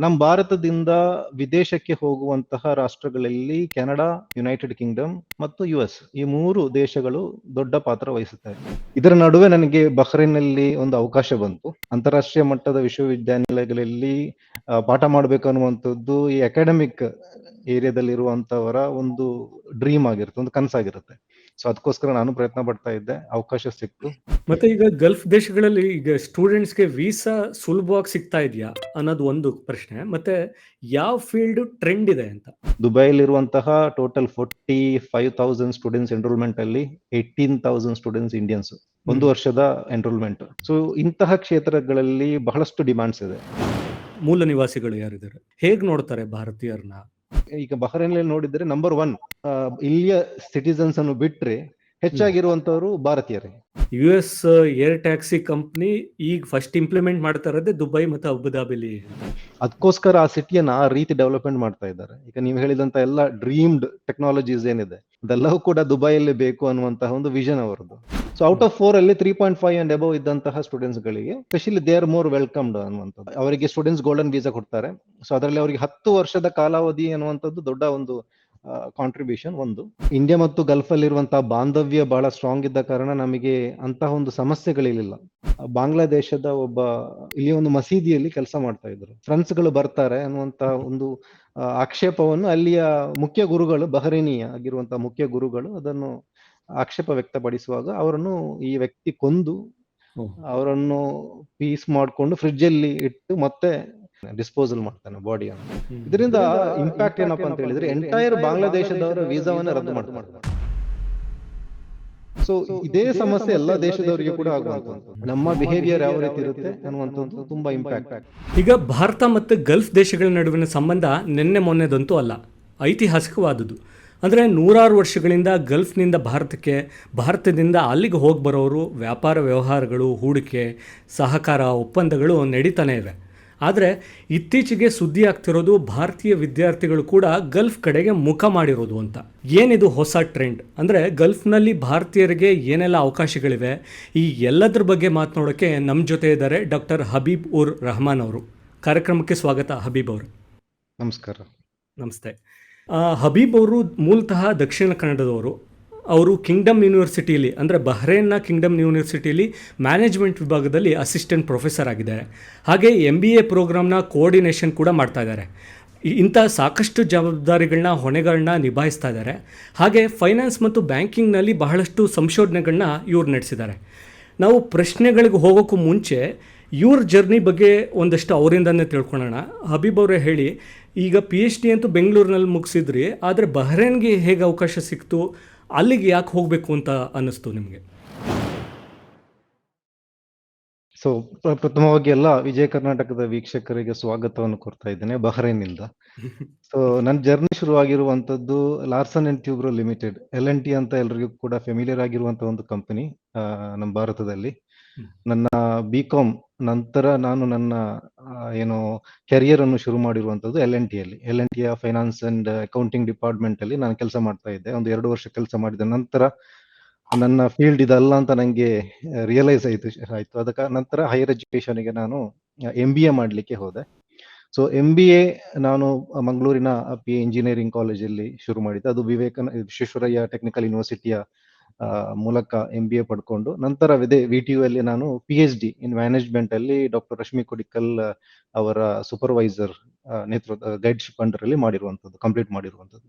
ನಮ್ಮ ಭಾರತದಿಂದ ವಿದೇಶಕ್ಕೆ ಹೋಗುವಂತಹ ರಾಷ್ಟ್ರಗಳಲ್ಲಿ ಕೆನಡಾ, ಯುನೈಟೆಡ್ ಕಿಂಗ್ಡಮ್ ಮತ್ತು US ಈ 3 ದೇಶಗಳು ದೊಡ್ಡ ಪಾತ್ರ ವಹಿಸುತ್ತವೆ. ಇದರ ನಡುವೆ ನನಗೆ ಬಹ್ರೈನ್ನಲ್ಲಿ ಒಂದು ಅವಕಾಶ ಬಂತು. ಅಂತಾರಾಷ್ಟ್ರೀಯ ಮಟ್ಟದ ವಿಶ್ವವಿದ್ಯಾನಿಲಯಗಳಲ್ಲಿ ಪಾಠ ಮಾಡಬೇಕು ಅನ್ನುವಂಥದ್ದು ಈ ಅಕಾಡೆಮಿಕ್ ಏರಿಯಾದಲ್ಲಿರುವಂತವರ ಒಂದು ಡ್ರೀಮ್ ಆಗಿರುತ್ತೆ, ಒಂದು ಕನಸಾಗಿರುತ್ತೆ. ಸೊ ಅದಕ್ಕೋಸ್ಕರ ನಾನು ಪ್ರಯತ್ನ ಪಡ್ತಾ ಇದ್ದೆ, ಅವಕಾಶ ಸಿಕ್ತು. ಮತ್ತೆ ಈಗ ಗಲ್ಫ್ ದೇಶಗಳಲ್ಲಿ ಈಗ ಸ್ಟೂಡೆಂಟ್ಸ್ಗೆ ವೀಸಾ ಸುಲಭವಾಗಿ ಸಿಗ್ತಾ ಇದೆಯಾ ಅನ್ನೋದು ಒಂದು ಪ್ರಶ್ನೆ. ಮತ್ತೆ ಯಾವ ಫೀಲ್ಡ್ ಟ್ರೆಂಡ್ ಇದೆ ಅಂತ. ದುಬೈಲಿರುವಂತಹ ಟೋಟಲ್ 45,000 ಸ್ಟೂಡೆಂಟ್ಸ್ ಎನ್ರೋಲ್ಮೆಂಟ್ ಅಲ್ಲಿ 18,000 ಸ್ಟೂಡೆಂಟ್ಸ್ ಇಂಡಿಯನ್ಸ್, ಒಂದು ವರ್ಷದ ಎನ್ರೋಲ್ಮೆಂಟ್. ಸೊ ಇಂತಹ ಕ್ಷೇತ್ರಗಳಲ್ಲಿ ಬಹಳಷ್ಟು ಡಿಮಾಂಡ್ಸ್ ಇದೆ. ಮೂಲ ನಿವಾಸಿಗಳು ಯಾರಿದ್ದಾರೆ, ಹೇಗ್ ನೋಡ್ತಾರೆ ಭಾರತೀಯರನ್ನ? ಈಗ ಬಹ್ರೈನ್ನಲ್ಲಿ ನೋಡಿದ್ರೆ ನಂಬರ್ 1 ಇಲ್ಲಿಯ ಸಿಟಿಸನ್ಸ್ ಅನ್ನು ಬಿಟ್ರೆ ಹೆಚ್ಚಾಗಿರುವಂತವರು ಭಾರತೀಯರೇ. US ಏರ್ ಟ್ಯಾಕ್ಸಿ ಕಂಪ್ನಿ ಈಗ ಫಸ್ಟ್ ಇಂಪ್ಲಿಮೆಂಟ್ ಮಾಡ್ತಾ ಇರೋದೇ ದುಬೈ ಮತ್ತು ಅಬುದಾಬಿಲಿ. ಅದಕ್ಕೋಸ್ಕರ ಆ ಸಿಟಿಯನ್ನ ಆ ರೀತಿ ಡೆವಲಪ್ಮೆಂಟ್ ಮಾಡ್ತಾ ಇದ್ದಾರೆ. ಈಗ ನೀವು ಹೇಳಿದಂತ ಎಲ್ಲ ಡ್ರೀಮ್ಡ್ ಟೆಕ್ನಾಲಜೀಸ್ ಏನಿದೆ ಅದೆಲ್ಲವೂ ಕೂಡ ದುಬೈಯಲ್ಲಿ ಬೇಕು ಅನ್ನುವಂತಹ ಒಂದು ವಿಷನ್ ಅವರದ್ದು. ಸೊ ಔಟ್ ಆಫ್ 4 ಅಲ್ಲಿ 3.5 ಅಂಡ್ ಅಬವ್ ಇದ್ದಂತಹ ಸ್ಟೂಡೆಂಟ್ಸ್ ಗಳಿಗೆ specially they are more welcomed ಅನ್ನುವಂಥದ್ದು. ಅವರಿಗೆ ಸ್ಟೂಡೆಂಟ್ಸ್ ಗೋಲ್ಡನ್ ವೀಸಾ ಕೊಡ್ತಾರೆ. ಸೊ ಅದರಲ್ಲಿ ಅವರಿಗೆ 10 ವರ್ಷದ ಕಾಲಾವಧಿ ಅನ್ನುವಂಥದ್ದು ದೊಡ್ಡ ಒಂದು ಕಾಂಟ್ರಿಬ್ಯೂಷನ್. ಒಂದು ಇಂಡಿಯಾ ಮತ್ತು ಗಲ್ಫ್ ಅಲ್ಲಿರುವಂತಹ ಬಾಂಧವ್ಯ ಬಹಳ ಸ್ಟ್ರಾಂಗ್ ಇದ್ದ ಕಾರಣ ನಮಗೆ ಅಂತಹ ಒಂದು ಸಮಸ್ಯೆಗಳಿರಲಿಲ್ಲ. ಬಾಂಗ್ಲಾದೇಶದ ಒಬ್ಬ ಇಲ್ಲಿ ಒಂದು ಮಸೀದಿಯಲ್ಲಿ ಕೆಲಸ ಮಾಡ್ತಾ ಇದ್ರು, ಫ್ರೆಂಡ್ಸ್ ಗಳು ಬರ್ತಾರೆ ಅನ್ನುವಂತ ಒಂದು ಆಕ್ಷೇಪವನ್ನು ಅಲ್ಲಿಯ ಮುಖ್ಯ ಗುರುಗಳು, ಬಹ್ರೈನಿ ಆಗಿರುವಂತಹ ಮುಖ್ಯ ಗುರುಗಳು ಅದನ್ನು ಆಕ್ಷೇಪ ವ್ಯಕ್ತಪಡಿಸುವಾಗ ಅವರನ್ನು ಈ ವ್ಯಕ್ತಿ ಕೊಂದು ಅವರನ್ನು ಪೀಸ್ ಮಾಡಿಕೊಂಡು ಫ್ರಿಡ್ಜ್ ಅಲ್ಲಿ ಇಟ್ಟು ಮತ್ತೆ ಡಿಸ್ಪೋಸಲ್ ಮಾಡ್ತಾನೆ ಬಾಡಿಯನ್ನು. ಇದರಿಂದ ಇಂಪ್ಯಾಕ್ಟ್ ಏನಪ್ಪಾ ಅಂತ ಹೇಳಿದ್ರೆ ಎಂಟೈರ್ ಬಾಂಗ್ಲಾದೇಶದವರ ವೀಸಾವನ್ನ ರದ್ದು ಮಾಡ್ತಾರೆ. ಸೊ ಇದೇ ಸಮಸ್ಯೆ ಎಲ್ಲಾ ದೇಶದವರಿಗೆ ಕೂಡ ಆಗುವಂತದ್ದು. ನಮ್ಮ ಬಿಹೇವಿಯರ್ ಯಾವ ರೀತಿ ಇರುತ್ತೆ ಅನ್ನುವಂಥದ್ದು ತುಂಬಾ ಇಂಪ್ಯಾಕ್ಟ್. ಈಗ ಭಾರತ ಮತ್ತು ಗಲ್ಫ್ ದೇಶಗಳ ನಡುವಿನ ಸಂಬಂಧ ನಿನ್ನೆ ಮೊನ್ನೆದಂತೂ ಅಲ್ಲ, ಐತಿಹಾಸಿಕವಾದುದು. ಅಂದರೆ 100 ವರ್ಷಗಳಿಂದ ಗಲ್ಫ್ನಿಂದ ಭಾರತಕ್ಕೆ, ಭಾರತದಿಂದ ಅಲ್ಲಿಗೆ ಹೋಗಿ ಬರೋರು, ವ್ಯಾಪಾರ ವ್ಯವಹಾರಗಳು, ಹೂಡಿಕೆ, ಸಹಕಾರ ಒಪ್ಪಂದಗಳು ನಡೀತಾನೆ ಇವೆ. ಆದರೆ ಇತ್ತೀಚೆಗೆ ಸುದ್ದಿ ಆಗ್ತಿರೋದು ಭಾರತೀಯ ವಿದ್ಯಾರ್ಥಿಗಳು ಕೂಡ ಗಲ್ಫ್ ಕಡೆಗೆ ಮುಖ ಮಾಡಿರೋದು ಅಂತ. ಏನಿದು ಹೊಸ ಟ್ರೆಂಡ್? ಅಂದರೆ ಗಲ್ಫ್ನಲ್ಲಿ ಭಾರತೀಯರಿಗೆ ಏನೆಲ್ಲ ಅವಕಾಶಗಳಿವೆ, ಈ ಎಲ್ಲದ್ರ ಬಗ್ಗೆ ಮಾತನಾಡೋಕ್ಕೆ ನಮ್ಮ ಜೊತೆ ಇದ್ದಾರೆ ಡಾಕ್ಟರ್ ಹಬೀಬ್ ಉರ್ ರೆಹಮಾನ್ ಅವರು. ಕಾರ್ಯಕ್ರಮಕ್ಕೆ ಸ್ವಾಗತ ಹಬೀಬ್ ಅವರು. ನಮಸ್ಕಾರ. ನಮಸ್ತೆ. ಹಬೀಬ್ ಅವರು ಮೂಲತಃ ದಕ್ಷಿಣ ಕನ್ನಡದವರು. ಅವರು ಕಿಂಗ್ಡಮ್ ಯೂನಿವರ್ಸಿಟಿಯಲ್ಲಿ, ಅಂದರೆ ಬಹ್ರೈನ್ನ ಕಿಂಗ್ಡಮ್ ಯೂನಿವರ್ಸಿಟಿಯಲ್ಲಿ ಮ್ಯಾನೇಜ್ಮೆಂಟ್ ವಿಭಾಗದಲ್ಲಿ ಅಸಿಸ್ಟೆಂಟ್ ಪ್ರೊಫೆಸರ್ ಆಗಿದ್ದಾರೆ. ಹಾಗೆ MBA ಪ್ರೋಗ್ರಾಮ್ನ ಕೋಆರ್ಡಿನೇಷನ್ ಕೂಡ ಮಾಡ್ತಾ ಇದ್ದಾರೆ. ಇಂಥ ಸಾಕಷ್ಟು ಜವಾಬ್ದಾರಿಗಳನ್ನ, ಹೊಣೆಗಳನ್ನ ನಿಭಾಯಿಸ್ತಾ ಇದ್ದಾರೆ. ಹಾಗೆ ಫೈನಾನ್ಸ್ ಮತ್ತು ಬ್ಯಾಂಕಿಂಗ್ನಲ್ಲಿ ಬಹಳಷ್ಟು ಸಂಶೋಧನೆಗಳನ್ನ ಇವ್ರು ನಡೆಸಿದ್ದಾರೆ. ನಾವು ಪ್ರಶ್ನೆಗಳಿಗೆ ಹೋಗೋಕ್ಕೂ ಮುಂಚೆ ಇವ್ರ ಜರ್ನಿ ಬಗ್ಗೆ ಒಂದಷ್ಟು ಅವರಿಂದನೇ ತಿಳ್ಕೊಳ್ಳೋಣ. ಹಬೀಬ್ ಅವರೇ ಹೇಳಿ, ಈಗ PhD ಅಂತೂ ಬೆಂಗಳೂರಿನಲ್ಲಿ ಮುಗಿಸಿದ್ರಿ, ಆದರೆ ಬಹ್ರೈನ್ಗೆ ಹೇಗೆ ಅವಕಾಶ ಸಿಕ್ತು, ಅಲ್ಲಿಗೆ ಯಾಕೆ ಹೋಗಬೇಕು ಅಂತ ಅನ್ನಿಸ್ತು ನಿಮಗೆ? ಸೊ ಪ್ರಥಮವಾಗಿ ಎಲ್ಲ ವಿಜಯ ಕರ್ನಾಟಕದ ವೀಕ್ಷಕರಿಗೆ ಸ್ವಾಗತವನ್ನು ಕೊಡ್ತಾ ಇದ್ದೇನೆ ಬಹ್ರೈನ್ನಿಂದ. ಸೊ ನನ್ನ ಜರ್ನಿ ಶುರುವಾಗಿರುವಂತದ್ದು Larsen and Toubro Limited, LNT ಅಂತ ಎಲ್ರಿಗೂ ಕೂಡ ಫೆಮಿಲಿಯರ್ ಆಗಿರುವಂತಹ ಒಂದು ಕಂಪನಿ ನಮ್ಮ ಭಾರತದಲ್ಲಿ. ನನ್ನ BCom ನಂತರ ನಾನು ನನ್ನ ಏನು ಕೆರಿಯರ್ ಅನ್ನು ಶುರು ಮಾಡಿರುವಂತದ್ದು LNT ಅಲ್ಲಿ. LNT finance and accounting department ಅಲ್ಲಿ ನಾನು ಕೆಲಸ ಮಾಡ್ತಾ ಇದ್ದೆ. ಒಂದು 2 ವರ್ಷ ಕೆಲಸ ಮಾಡಿದ ನಂತರ ನನ್ನ ಫೀಲ್ಡ್ ಇದಲ್ಲ ಅಂತ ನಂಗೆ ರಿಯಲೈಸ್ ಆಯ್ತು. ಅದಕ್ಕೆ ನಂತರ ಹೈಯರ್ ಎಜುಕೇಶನ್ಗೆ ನಾನು MBA ಮಾಡ್ಲಿಕ್ಕೆ ಹೋದೆ. ಸೊ MBA ನಾನು ಮಂಗಳೂರಿನ ಇಂಜಿನಿಯರಿಂಗ್ ಕಾಲೇಜಲ್ಲಿ ಶುರು ಮಾಡಿದ್ದೆ. ಅದು ವಿಶ್ವೇಶ್ವರಯ್ಯ ಟೆಕ್ನಿಕಲ್ ಯೂನಿವರ್ಸಿಟಿಯ ಮೂಲಕ MBA ಪಡ್ಕೊಂಡು ನಂತರ VTU ಅಲ್ಲಿ ನಾನು PhD ಇನ್ ಮ್ಯಾನೇಜ್ಮೆಂಟ್ ಅಲ್ಲಿ ಡಾಕ್ಟರ್ ರಶ್ಮಿ ಕೊಡಿಕಲ್ ಅವರ ಸೂಪರ್ವೈಸರ್ ನೇತೃತ್ವ ಗೈಡ್ಶಿಪ್ ಅಂಡರ್ ಅಲ್ಲಿ ಕಂಪ್ಲೀಟ್ ಮಾಡಿರುವಂತದ್ದು.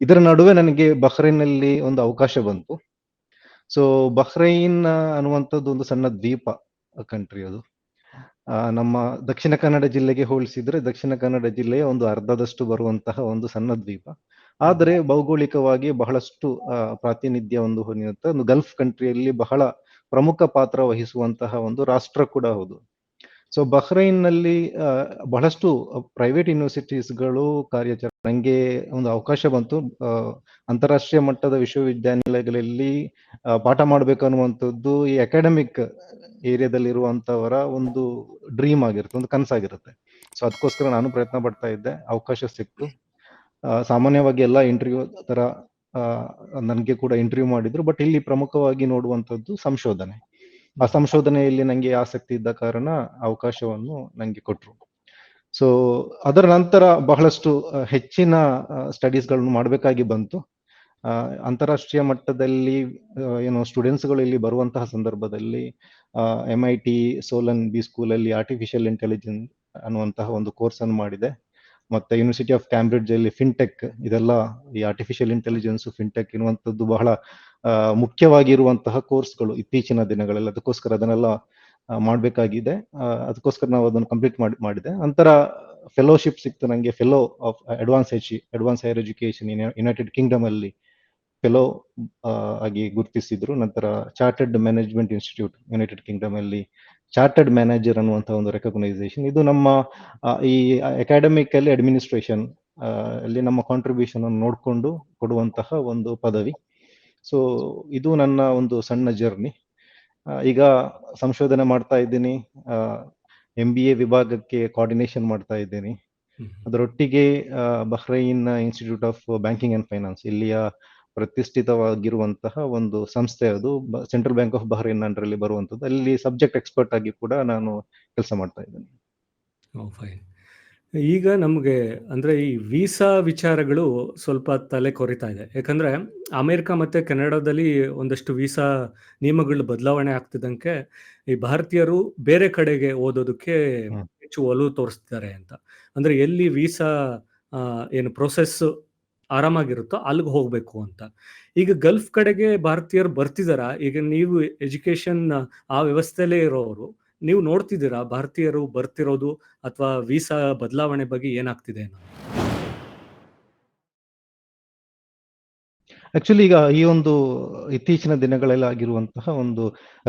ಇದರ ನಡುವೆ ನನಗೆ ಬಹ್ರೈನ್ನಲ್ಲಿ ಒಂದು ಅವಕಾಶ ಬಂತು. ಸೊ ಬಹ್ರೈನ್ ಅನ್ನುವಂಥದ್ದು ಒಂದು ಸಣ್ಣ ದ್ವೀಪ ಕಂಟ್ರಿ. ಅದು ನಮ್ಮ ದಕ್ಷಿಣ ಕನ್ನಡ ಜಿಲ್ಲೆಗೆ ಹೋಲಿಸಿದ್ರೆ ದಕ್ಷಿಣ ಕನ್ನಡ ಜಿಲ್ಲೆಯ ಒಂದು ಅರ್ಧದಷ್ಟು ಬರುವಂತಹ ಒಂದು ಸಣ್ಣ ದ್ವೀಪ. ಆದರೆ ಭೌಗೋಳಿಕವಾಗಿ ಬಹಳಷ್ಟು ಪ್ರಾತಿನಿಧ್ಯ ಹೊಂದಿರುವಂತಹ ಒಂದು ಗಲ್ಫ್ ಕಂಟ್ರಿಯಲ್ಲಿ ಬಹಳ ಪ್ರಮುಖ ಪಾತ್ರ ವಹಿಸುವಂತಹ ಒಂದು ರಾಷ್ಟ್ರ ಕೂಡ ಹೌದು. ಸೊ ಬಹ್ರೈನ್ನಲ್ಲಿ ಬಹಳಷ್ಟು ಪ್ರೈವೇಟ್ ಯೂನಿವರ್ಸಿಟೀಸ್ಗಳು ಕಾರ್ಯಾಚರಣೆ. ನಂಗೆ ಒಂದು ಅವಕಾಶ ಬಂತು ಅಂತಾರಾಷ್ಟ್ರೀಯ ಮಟ್ಟದ ವಿಶ್ವವಿದ್ಯಾನಿಲಯಗಳಲ್ಲಿ ಪಾಠ ಮಾಡಬೇಕು ಅನ್ನುವಂಥದ್ದು ಈ ಅಕಾಡೆಮಿಕ್ ಏರಿಯಾದಲ್ಲಿರುವಂತವರ ಒಂದು ಡ್ರೀಮ್ ಆಗಿರುತ್ತೆ, ಒಂದು ಕನಸಾಗಿರುತ್ತೆ. ಸೊ ಅದಕ್ಕೋಸ್ಕರ ನಾನು ಪ್ರಯತ್ನ ಪಡ್ತಾ ಇದ್ದೆ, ಅವಕಾಶ ಸಿಕ್ತು. ಸಾಮಾನ್ಯವಾಗಿ ಎಲ್ಲ ಇಂಟರ್ವ್ಯೂ ತರ ನನಗೆ ಕೂಡ ಇಂಟರ್ವ್ಯೂ ಮಾಡಿದ್ರು. ಬಟ್ ಇಲ್ಲಿ ಪ್ರಮುಖವಾಗಿ ನೋಡುವಂಥದ್ದು ಸಂಶೋಧನೆ. ಆ ಸಂಶೋಧನೆಯಲ್ಲಿ ನಂಗೆ ಆಸಕ್ತಿ ಇದ್ದ ಕಾರಣ ಅವಕಾಶವನ್ನು ನಂಗೆ ಕೊಟ್ರು. ಸೊ ಅದರ ನಂತರ ಬಹಳಷ್ಟು ಹೆಚ್ಚಿನ ಸ್ಟಡೀಸ್ಗಳನ್ನು ಮಾಡಬೇಕಾಗಿ ಬಂತು. ಅಂತಾರಾಷ್ಟ್ರೀಯ ಮಟ್ಟದಲ್ಲಿ ಏನು ಸ್ಟೂಡೆಂಟ್ಸ್ಗಳು ಇಲ್ಲಿ ಬರುವಂತಹ ಸಂದರ್ಭದಲ್ಲಿ MIT ಸೋಲನ್ ಬಿ ಸ್ಕೂಲಲ್ಲಿ ಆರ್ಟಿಫಿಷಿಯಲ್ ಇಂಟೆಲಿಜೆನ್ಸ್ ಅನ್ನುವಂತಹ ಒಂದು ಕೋರ್ಸ್ ಅನ್ನು ಮಾಡಿದೆ. ಮತ್ತೆ ಯೂನಿವರ್ಸಿಟಿ ಆಫ್ ಕ್ಯಾಂಬ್ರಿಡ್ಜ್ ಅಲ್ಲಿ ಫಿನ್ಟೆಕ್, ಇದೆಲ್ಲ ಈ ಆರ್ಟಿಫಿಷಿಯಲ್ ಇಂಟೆಲಿಜೆನ್ಸ್ ಫಿನ್ಟೆಕ್ ಇರುವಂತದ್ದು ಬಹಳ ಮುಖ್ಯವಾಗಿರುವಂತಹ ಕೋರ್ಸ್ಗಳು ಇತ್ತೀಚಿನ ದಿನಗಳಲ್ಲಿ. ಅದಕ್ಕೋಸ್ಕರ ಅದನ್ನೆಲ್ಲ ಮಾಡಬೇಕಾಗಿದೆ. ಅದಕ್ಕೋಸ್ಕರ ನಾವು ಅದನ್ನು ಕಂಪ್ಲೀಟ್ ಮಾಡಿದೆ. ನಂತರ ಫೆಲೋಶಿಪ್ ಸಿಕ್ತು ನನಗೆ, fellow of advance higher education United Kingdom ಅಲ್ಲಿ ಫೆಲೋ ಆಗಿ ಗುರುತಿಸಿದ್ರು. ನಂತರ chartered management institute United Kingdom ಅಲ್ಲಿ ಚಾರ್ಟರ್ಡ್ ಮ್ಯಾನೇಜರ್ ಅನ್ನುವಂತಹ ಒಂದು ರೆಕಗ್ನೈಸೇಷನ್. ಇದು ನಮ್ಮ ಈ ಅಕಾಡೆಮಿಕ್ ಅಲ್ಲಿ ಅಡ್ಮಿನಿಸ್ಟ್ರೇಷನ್ ಅಲ್ಲಿ ನಮ್ಮ ಕಾಂಟ್ರಿಬ್ಯೂಷನ್ ಅನ್ನು ನೋಡಿಕೊಂಡು ಕೊಡುವಂತಹ ಒಂದು ಪದವಿ. ಸೊ ಇದು ನನ್ನ ಒಂದು ಸಣ್ಣ ಜರ್ನಿ. ಈಗ ಸಂಶೋಧನೆ ಮಾಡ್ತಾ ಇದ್ದೀನಿ. MBA ವಿಭಾಗಕ್ಕೆ ಕೋಆರ್ಡಿನೇಷನ್ ಮಾಡ್ತಾ ಇದ್ದೀನಿ. ಅದರೊಟ್ಟಿಗೆ Bahrain institute of banking and finance, ಇಲ್ಲಿಯ ಪ್ರತಿಷ್ಠಿತವಾಗಿರುವಂತಹ ಒಂದು ಸಂಸ್ಥೆ, ಅದು ಸೆಂಟ್ರಲ್ ಬ್ಯಾಂಕ್ ಆಫ್ ಬಹ್ರೈನ್ ಅಂಡರಲ್ಲಿ ಬರುವಂಥದ್ದು. ಅಲ್ಲಿ ಸಬ್ಜೆಕ್ಟ್ ಎಕ್ಸ್ಪರ್ಟ್ ಆಗಿ ಕೂಡ ನಾನು ಕೆಲಸ ಮಾಡ್ತಾ ಇದ್ದೀನಿ. ಫೈನ್. ಈಗ ನಮಗೆ ಅಂದರೆ ಈ ವೀಸಾ ವಿಚಾರಗಳು ಸ್ವಲ್ಪ ತಲೆ ಕೊರಿತಾ ಇದೆ. ಯಾಕಂದರೆ ಅಮೇರಿಕ ಮತ್ತು ಕೆನಡಾದಲ್ಲಿ ಒಂದಷ್ಟು ವೀಸಾ ನಿಯಮಗಳು ಬದಲಾವಣೆ ಆಗ್ತಿದ್ದಂಗೆ ಈ ಭಾರತೀಯರು ಬೇರೆ ಕಡೆಗೆ ಓದೋದಕ್ಕೆ ಹೆಚ್ಚು ಒಲವು ತೋರಿಸ್ತಿದ್ದಾರೆ ಅಂತ. ಅಂದರೆ ಎಲ್ಲಿ ವೀಸಾ ಏನು ಪ್ರೊಸೆಸ್ ಆರಾಮಾಗಿರುತ್ತೋ ಅಲ್ಲಿಗೆ ಹೋಗಬೇಕು ಅಂತ. ಈಗ ಗಲ್ಫ್ ಕಡೆಗೆ ಭಾರತೀಯರು ಬರ್ತಿದಾರಾ? ಈಗ ನೀವು ಎಜುಕೇಷನ್ ಆ ವ್ಯವಸ್ಥೆಯಲ್ಲೇ ಇರೋರು, ನೀವು ನೋಡ್ತಿದ್ದೀರಾ ಭಾರತೀಯರು ಬರ್ತಿರೋದು ಅಥವಾ ವೀಸಾ ಬದಲಾವಣೆ ಬಗ್ಗೆ ಏನಾಗ್ತಿದೆ ಅನ್ನೋದು? ಆಕ್ಚುಲಿ ಈಗ ಈ ಒಂದು ಇತ್ತೀಚಿನ ದಿನಗಳಲ್ಲಿ ಆಗಿರುವಂತಹ ಒಂದು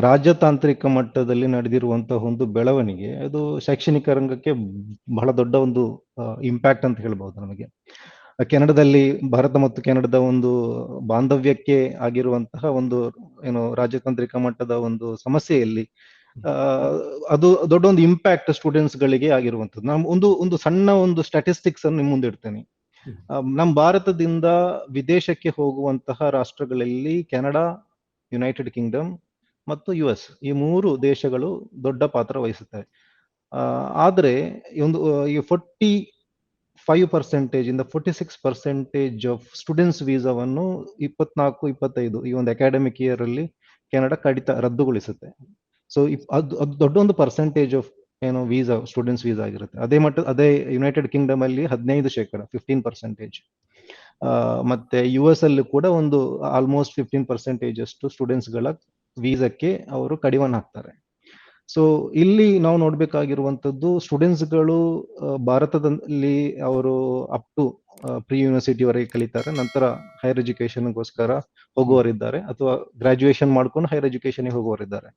ರಾಜತಾಂತ್ರಿಕ ಮಟ್ಟದಲ್ಲಿ ನಡೆದಿರುವಂತಹ ಒಂದು ಬೆಳವಣಿಗೆ, ಅದು ಶೈಕ್ಷಣಿಕ ರಂಗಕ್ಕೆ ಬಹಳ ದೊಡ್ಡ ಒಂದು ಇಂಪ್ಯಾಕ್ಟ್ ಅಂತ ಹೇಳ್ಬಹುದು ನಮಗೆ. ಕೆನಡಾದಲ್ಲಿ ಭಾರತ ಮತ್ತು ಕೆನಡಾದ ಒಂದು ಬಾಂಧವ್ಯಕ್ಕೆ ಆಗಿರುವಂತಹ ಒಂದು ಏನು ರಾಜತಾಂತ್ರಿಕ ಮಟ್ಟದ ಒಂದು ಸಮಸ್ಯೆಯಲ್ಲಿ ಅದು ದೊಡ್ಡ ಒಂದು ಇಂಪ್ಯಾಕ್ಟ್ ಸ್ಟೂಡೆಂಟ್ಸ್ ಗಳಿಗೆ ಆಗಿರುವಂತದ್ದು. ನಾನು ಒಂದು ಸಣ್ಣ ಒಂದು ಸ್ಟ್ಯಾಟಿಸ್ಟಿಕ್ಸ್ ಅನ್ನು ನಿಮ್ಮ ಮುಂದೆ ಇಡ್ತೇನೆ. ನಮ್ಮ ಭಾರತದಿಂದ ವಿದೇಶಕ್ಕೆ ಹೋಗುವಂತಹ ರಾಷ್ಟ್ರಗಳಲ್ಲಿ ಕೆನಡಾ, ಯುನೈಟೆಡ್ ಕಿಂಗ್ಡಮ್ ಮತ್ತು US ಈ 3 ದೇಶಗಳು ದೊಡ್ಡ ಪಾತ್ರ ವಹಿಸುತ್ತವೆ. ಆದ್ರೆ ಒಂದು 45% ಇಂದ 46% ಆಫ್ ಸ್ಟೂಡೆಂಟ್ಸ್ ವೀಸಾವನ್ನು 24-25 ಈ ಒಂದು ಅಕಾಡೆಮಿಕ್ ಇಯರ್ ಅಲ್ಲಿ ಕೆನಡಾ ರದ್ದುಗೊಳಿಸುತ್ತೆ. ಸೊ ಅದು ದೊಡ್ಡ ಒಂದು ಪರ್ಸೆಂಟೇಜ್ ಆಫ್ ಏನು ವೀಸಾ, ಸ್ಟೂಡೆಂಟ್ಸ್ ವೀಸಾ ಆಗಿರುತ್ತೆ. ಅದೇ ಯುನೈಟೆಡ್ ಕಿಂಗ್ಡಮ್ ಅಲ್ಲಿ 15%, 15%. ಮತ್ತೆ US ಅಲ್ಲಿ ಕೂಡ ಒಂದು ಆಲ್ಮೋಸ್ಟ್ 15% ಅಷ್ಟು ಸ್ಟೂಡೆಂಟ್ಸ್ ಗಳ ವೀಸಾಕ್ಕೆ ಅವರು ಕಡಿವಾಣ ಹಾಕ್ತಾರೆ. ಸೊ ಇಲ್ಲಿ ನಾವು ನೋಡ್ಬೇಕಾಗಿರುವಂತದ್ದು, ಸ್ಟೂಡೆಂಟ್ಸ್ಗಳು ಭಾರತದಲ್ಲಿ ಅವರು ಅಪ್ ಟು ಪ್ರಿ ಯೂನಿವರ್ಸಿಟಿ ವರೆಗೆ ಕಲಿತಾರೆ. ನಂತರ ಹೈಯರ್ ಎಜುಕೇಶನ್ಗೋಸ್ಕರ ಹೋಗುವವರಿದ್ದಾರೆ, ಅಥವಾ ಗ್ರಾಜುಯೇಷನ್ ಮಾಡ್ಕೊಂಡು ಹೈಯರ್ ಎಜುಕೇಶನ್ ಹೋಗುವವರಿದ್ದಾರೆ.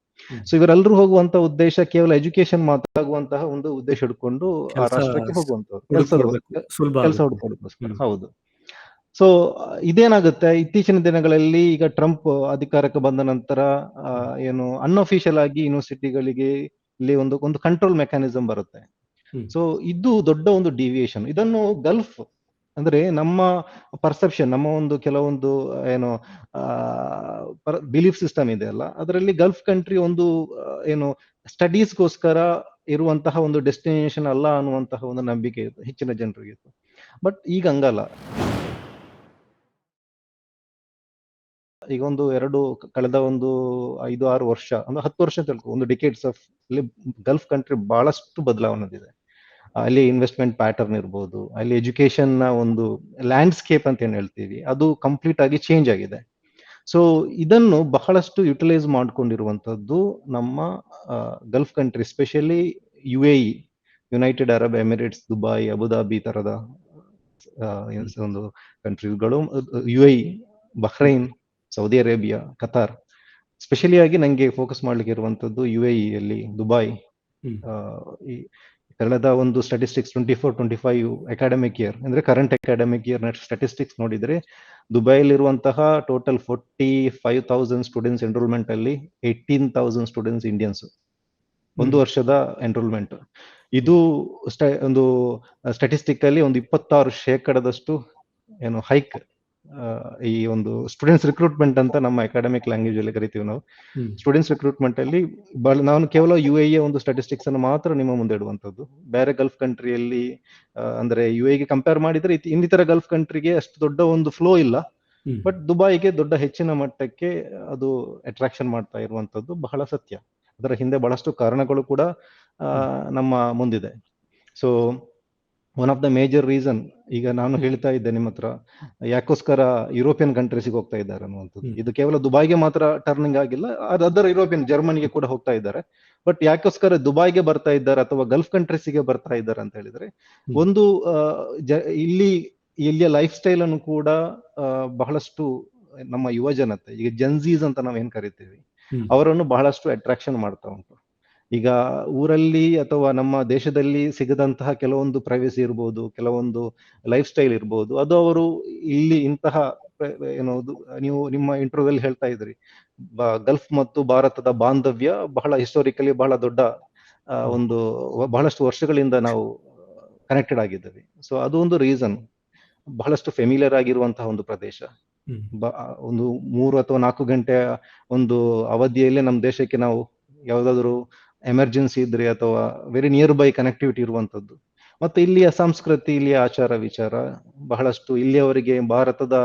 ಸೊ ಇವರೆಲ್ಲರೂ ಹೋಗುವಂತ ಉದ್ದೇಶ ಕೇವಲ ಎಜುಕೇಶನ್ ಮಾತಾಗುವಂತಹ ಒಂದು ಉದ್ದೇಶ ಇಟ್ಕೊಂಡು ಆ ರಾಷ್ಟ್ರಕ್ಕೆ ಹೋಗುವಂತವ್ರು, ಕೆಲಸ ಹುಡುಕೋದಕ್ಕೋಸ್ಕರ. ಹೌದು. ಸೊ ಇದೇನಾಗುತ್ತೆ, ಇತ್ತೀಚಿನ ದಿನಗಳಲ್ಲಿ ಈಗ ಟ್ರಂಪ್ ಅಧಿಕಾರಕ್ಕೆ ಬಂದ ನಂತರ ಏನು ಅನ್ಅಫಿಷಿಯಲ್ ಆಗಿ ಯೂನಿವರ್ಸಿಟಿಗಳಿಗೆ ಇಲ್ಲಿ ಒಂದು ಕಂಟ್ರೋಲ್ ಮೆಕ್ಯಾನಿಸಮ್ ಬರುತ್ತೆ. ಸೊ ಇದು ದೊಡ್ಡ ಒಂದು ಡಿವಿಯೇಷನ್. ಇದನ್ನು ಗಲ್ಫ್ ಅಂದ್ರೆ ನಮ್ಮ ಪರ್ಸೆಪ್ಷನ್, ನಮ್ಮ ಒಂದು ಕೆಲವೊಂದು ಏನು ಬಿಲೀಫ್ ಸಿಸ್ಟಮ್ ಇದೆ ಅಲ್ಲ, ಅದರಲ್ಲಿ ಗಲ್ಫ್ ಕಂಟ್ರಿ ಒಂದು ಏನು ಸ್ಟಡೀಸ್ಗೋಸ್ಕರ ಇರುವಂತಹ ಒಂದು ಡೆಸ್ಟಿನೇಷನ್ ಅಲ್ಲ ಅನ್ನುವಂತಹ ಒಂದು ನಂಬಿಕೆ ಇತ್ತು ಹೆಚ್ಚಿನ ಜನರಿಗೆ. ಬಟ್ ಈಗ ಹಂಗಲ್ಲ. ಈಗ ಕಳೆದ ಒಂದು 5-6 ವರ್ಷ, ಒಂದು 10 ವರ್ಷ ತಿಳ್ಕೊ, ಒಂದು ಡಿಕೇಡ್ಸ್ ಆಫ್ ಅಲ್ಲಿ ಗಲ್ಫ್ ಕಂಟ್ರಿ ಬಹಳಷ್ಟು ಬದಲಾವಣೆ ಇದೆ. ಅಲ್ಲಿ ಇನ್ವೆಸ್ಟ್ಮೆಂಟ್ ಪ್ಯಾಟರ್ನ್ ಇರ್ಬೋದು, ಅಲ್ಲಿ ಎಜುಕೇಶನ್ ನ ಒಂದು ಲ್ಯಾಂಡ್ಸ್ಕೇಪ್ ಅಂತ ಏನ್ ಹೇಳ್ತೀವಿ, ಅದು ಕಂಪ್ಲೀಟ್ ಆಗಿ ಚೇಂಜ್ ಆಗಿದೆ. ಸೊ ಇದನ್ನು ಬಹಳಷ್ಟು ಯುಟಿಲೈಸ್ ಮಾಡ್ಕೊಂಡಿರುವಂತದ್ದು ನಮ್ಮ Gulf country, especially UAE, United Arab Emirates, Dubai, Abu Dhabi ತರದ ಒಂದು ಕಂಟ್ರಿಗಳು, UAE, Bahrain, Saudi Arabia, Qatar. Specially ಆಗಿ ನಂಗೆ ಫೋಕಸ್ ಮಾಡ್ಲಿಕ್ಕೆ ಇರುವಂತದ್ದು UAE ಅಲ್ಲಿ ದುಬೈ. ಕಳೆದ ಒಂದು ಸ್ಟಾಟಿಸ್ಟಿಕ್ಸ್ 24-25 ಅಕಾಡೆಮಿಕ್ ಇಯರ್, ಅಂದ್ರೆ ಕರೆಂಟ್ ಅಕಾಡೆಮಿಕ್ ಇಯರ್ ಸ್ಟಾಟಿಸ್ಟಿಕ್ಸ್ ನೋಡಿದ್ರೆ, ದುಬೈಲಿರುವಂತಹ ಟೋಟಲ್ 45,000 ಸ್ಟೂಡೆಂಟ್ಸ್ ಎನ್ರೋಲ್ಮೆಂಟ್ ಅಲ್ಲಿ 18,000 ಸ್ಟೂಡೆಂಟ್ಸ್ ಇಂಡಿಯನ್ಸ್, ಒಂದು ವರ್ಷದ ಎನ್ರೋಲ್ಮೆಂಟ್. ಇದು ಒಂದು ಸ್ಟಾಟಿಸ್ಟಿಕ್ ಅಲ್ಲಿ ಒಂದು 26% ಏನು ಹೈಕ್ ಈ ಒಂದು ಸ್ಟೂಡೆಂಟ್ಸ್ ರಿಕ್ರೂಟ್ಮೆಂಟ್ ಅಂತ ನಮ್ಮ ಅಕಾಡೆಮಿಕ್ ಲ್ಯಾಂಗ್ವೇಜ್ ಅಲ್ಲಿ ಕರಿತೀವಿ ನಾವು. ಸ್ಟೂಡೆಂಟ್ಸ್ ರಿಕ್ರೂಟ್ಮೆಂಟ್ ಅಲ್ಲಿ ನಾನು ಕೇವಲ UAE ಒಂದು ಸ್ಟಾಟಿಸ್ಟಿಕ್ಸ್ ಅನ್ನು ಮಾತ್ರ ನಿಮ್ಮ ಮುಂದೆ ಇಡುವಂತದ್ದು. ಬೇರೆ ಗಲ್ಫ್ ಕಂಟ್ರಿಯಲ್ಲಿ ಅಂದ್ರೆ UAE ಗೆ ಕಂಪೇರ್ ಮಾಡಿದ್ರೆ ಇನ್ನಿತರ ಗಲ್ಫ್ ಕಂಟ್ರಿಗೆ ಅಷ್ಟು ದೊಡ್ಡ ಒಂದು ಫ್ಲೋ ಇಲ್ಲ. ಬಟ್ ದುಬೈಗೆ ದೊಡ್ಡ ಹೆಚ್ಚಿನ ಮಟ್ಟಕ್ಕೆ ಅದು ಅಟ್ರಾಕ್ಷನ್ ಮಾಡ್ತಾ ಇರುವಂತದ್ದು ಬಹಳ ಸತ್ಯ. ಅದರ ಹಿಂದೆ ಬಹಳಷ್ಟು ಕಾರಣಗಳು ಕೂಡ ನಮ್ಮ ಮುಂದಿದೆ. So one of the major reason, ಈಗ ನಾನು ಹೇಳ್ತಾ ಇದ್ದೆ ನಿಮ್ಮ ಹತ್ರ ಯಾಕೋಸ್ಕರ ಯುರೋಪಿಯನ್ ಕಂಟ್ರೀಸ್ಗೆ ಹೋಗ್ತಾ ಇದ್ದಾರೆ ಅನ್ನುವಂಥದ್ದು. ಇದು ಕೇವಲ ದುಬೈಗೆ ಮಾತ್ರ ಟರ್ನಿಂಗ್ ಆಗಿಲ್ಲ, ಅದರ ಯುರೋಪಿಯನ್ ಜರ್ಮನಿಗೆ ಕೂಡ ಹೋಗ್ತಾ ಇದ್ದಾರೆ. ಬಟ್ ಯಾಕೋಸ್ಕರ ದುಬೈಗೆ ಬರ್ತಾ ಇದ್ದಾರೆ ಅಥವಾ ಗಲ್ಫ್ ಕಂಟ್ರೀಸ್ಗೆ ಬರ್ತಾ ಇದ್ದಾರೆ ಅಂತ ಹೇಳಿದ್ರೆ, ಒಂದು ಇಲ್ಲಿಯ ಲೈಫ್ ಸ್ಟೈಲ್ ಅನ್ನು ಕೂಡ ಬಹಳಷ್ಟು ನಮ್ಮ ಯುವ ಜನತೆ, ಈಗ ಜನ್ಸೀಸ್ ಅಂತ ನಾವ್ ಏನ್ ಕರಿತೀವಿ, ಅವರನ್ನು ಬಹಳಷ್ಟು ಅಟ್ರಾಕ್ಷನ್ ಮಾಡ್ತಾ ಉಂಟು. ಈಗ ಊರಲ್ಲಿ ಅಥವಾ ನಮ್ಮ ದೇಶದಲ್ಲಿ ಸಿಗದಂತಹ ಕೆಲವೊಂದು ಪ್ರೈವೇಸಿ ಇರ್ಬೋದು, ಕೆಲವೊಂದು ಲೈಫ್ ಸ್ಟೈಲ್ ಇರ್ಬೋದು, ಅದು ಅವರು ಇಲ್ಲಿ ಇಂತಹ ನೀವು ನಿಮ್ಮ ಇಂಟರ್ವ್ಯೂ ಅಲ್ಲಿ ಹೇಳ್ತಾ ಇದ್ರಿ, ಗಲ್ಫ್ ಮತ್ತು ಭಾರತದ ಬಾಂಧವ್ಯ ಬಹಳ ಹಿಸ್ಟೋರಿಕಲಿ ಬಹಳ ದೊಡ್ಡ ಒಂದು ಬಹಳಷ್ಟು ವರ್ಷಗಳಿಂದ ನಾವು ಕನೆಕ್ಟೆಡ್ ಆಗಿದ್ದೇವೆ. ಸೊ ಅದು ಒಂದು ರೀಸನ್. ಬಹಳಷ್ಟು ಫೆಮಿಲಿಯರ್ ಆಗಿರುವಂತಹ ಒಂದು ಪ್ರದೇಶ. ಒಂದು 3 ಅಥವಾ 4 ಗಂಟೆಯ ಒಂದು ಅವಧಿಯಲ್ಲೇ ನಮ್ಮ ದೇಶಕ್ಕೆ ನಾವು ಯಾವ್ದಾದ್ರು ಎಮರ್ಜೆನ್ಸಿ ಇದ್ರೆ ಅಥವಾ ವೆರಿ ನಿಯರ್ ಬೈ ಕನೆಕ್ಟಿವಿಟಿ ಇರುವಂತದ್ದು. ಮತ್ತೆ ಇಲ್ಲಿಯ ಸಂಸ್ಕೃತಿ, ಇಲ್ಲಿಯ ಆಚಾರ ವಿಚಾರ ಬಹಳಷ್ಟು ಇಲ್ಲಿಯವರಿಗೆ ಭಾರತದ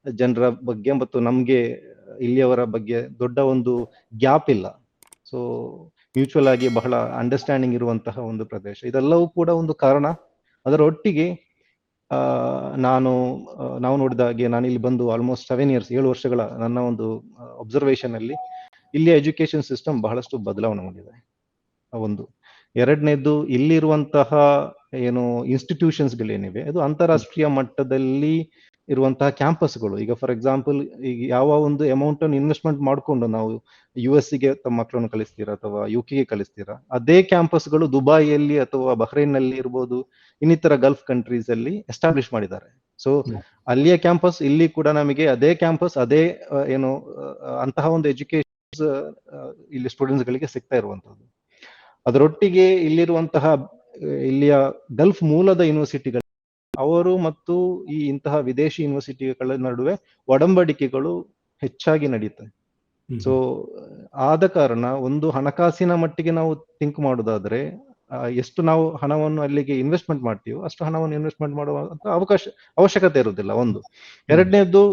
ಜನರ ಬಗ್ಗೆ ಮತ್ತು ನಮ್ಗೆ ಇಲ್ಲಿಯವರ ಬಗ್ಗೆ ದೊಡ್ಡ ಒಂದು ಗ್ಯಾಪ್ ಇಲ್ಲ. ಸೊ ಮ್ಯೂಚುವಲ್ ಆಗಿ ಬಹಳ ಅಂಡರ್ಸ್ಟ್ಯಾಂಡಿಂಗ್ ಇರುವಂತಹ ಒಂದು ಪ್ರದೇಶ. ಇದೆಲ್ಲವೂ ಕೂಡ ಒಂದು ಕಾರಣ. ಅದರ ಒಟ್ಟಿಗೆ ನಾವು ನೋಡಿದ ಹಾಗೆ, ನಾನು ಇಲ್ಲಿ ಬಂದು ಆಲ್ಮೋಸ್ಟ್ 7 ವರ್ಷಗಳ ನನ್ನ ಒಂದು ಅಬ್ಸರ್ವೇಷನ್ ಅಲ್ಲಿ ಇಲ್ಲಿಯ ಎಜುಕೇಶನ್ ಸಿಸ್ಟಮ್ ಬಹಳಷ್ಟು ಬದಲಾವಣೆ ಹೊಂದಿದೆ. ಒಂದು. ಎರಡನೇದು, ಇಲ್ಲಿರುವಂತಹ ಇನ್ಸ್ಟಿಟ್ಯೂಷನ್ಸ್ ಗಳೇನಿವೆ ಅದು ಅಂತಾರಾಷ್ಟ್ರೀಯ ಮಟ್ಟದಲ್ಲಿ ಇರುವಂತಹ ಕ್ಯಾಂಪಸ್ಗಳು. ಈಗ ಫಾರ್ ಎಕ್ಸಾಂಪಲ್, ಈಗ ಯಾವ ಒಂದು ಅಮೌಂಟ್ ಅನ್ನು ಇನ್ವೆಸ್ಟ್ಮೆಂಟ್ ಮಾಡಿಕೊಂಡು ನಾವು US ಗೆ ತಮ್ಮ ಮಕ್ಕಳನ್ನು ಕಳಿಸ್ತೀರಾ ಅಥವಾ UK ಗೆ ಕಳಿಸ್ತೀರಾ, ಅದೇ ಕ್ಯಾಂಪಸ್ಗಳು ದುಬೈಯಲ್ಲಿ ಅಥವಾ ಬಹ್ರೈನ್ ನಲ್ಲಿ ಇರ್ಬೋದು, ಇನ್ನಿತರ ಗಲ್ಫ್ ಕಂಟ್ರೀಸ್ ಅಲ್ಲಿ ಎಸ್ಟಾಬ್ಲಿಷ್ ಮಾಡಿದ್ದಾರೆ. ಸೊ ಅಲ್ಲಿಯ ಕ್ಯಾಂಪಸ್ ಇಲ್ಲಿ ಕೂಡ ನಮಗೆ ಅದೇ ಕ್ಯಾಂಪಸ್, ಅದೇ ಅಂತಹ ಒಂದು ಎಜುಕೇಶನ್ ಇಲ್ಲಿ ಸ್ಟೂಡೆಂಟ್ಸ್ ಗಳಿಗೆ ಸಿಗ್ತಾ ಇರುವಂತದ್ದು. ಅದರೊಟ್ಟಿಗೆ ಇಲ್ಲಿಯ ಗಲ್ಫ್ ಮೂಲದ ಯೂನಿವರ್ಸಿಟಿಗಳು, ಅವರು ಮತ್ತು ಇಂತಹ ವಿದೇಶಿ ಯೂನಿವರ್ಸಿಟಿಗಳ ನಡುವೆ ಒಡಂಬಡಿಕೆಗಳು ಹೆಚ್ಚಾಗಿ ನಡೀತವೆ. ಸೊ ಆದ ಕಾರಣ ಒಂದು ಹಣಕಾಸಿನ ಮಟ್ಟಿಗೆ ನಾವು ಥಿಂಕ್ ಮಾಡೋದಾದ್ರೆ, ಎಷ್ಟು ನಾವು ಹಣವನ್ನು ಅಲ್ಲಿಗೆ ಇನ್ವೆಸ್ಟ್ಮೆಂಟ್ ಮಾಡ್ತೀವೋ ಅಷ್ಟು ಹಣವನ್ನು ಇನ್ವೆಸ್ಟ್ಮೆಂಟ್ ಮಾಡುವಂತ ಅವಶ್ಯಕತೆ ಇರುವುದಿಲ್ಲ. ಒಂದು. ಎರಡನೇದು,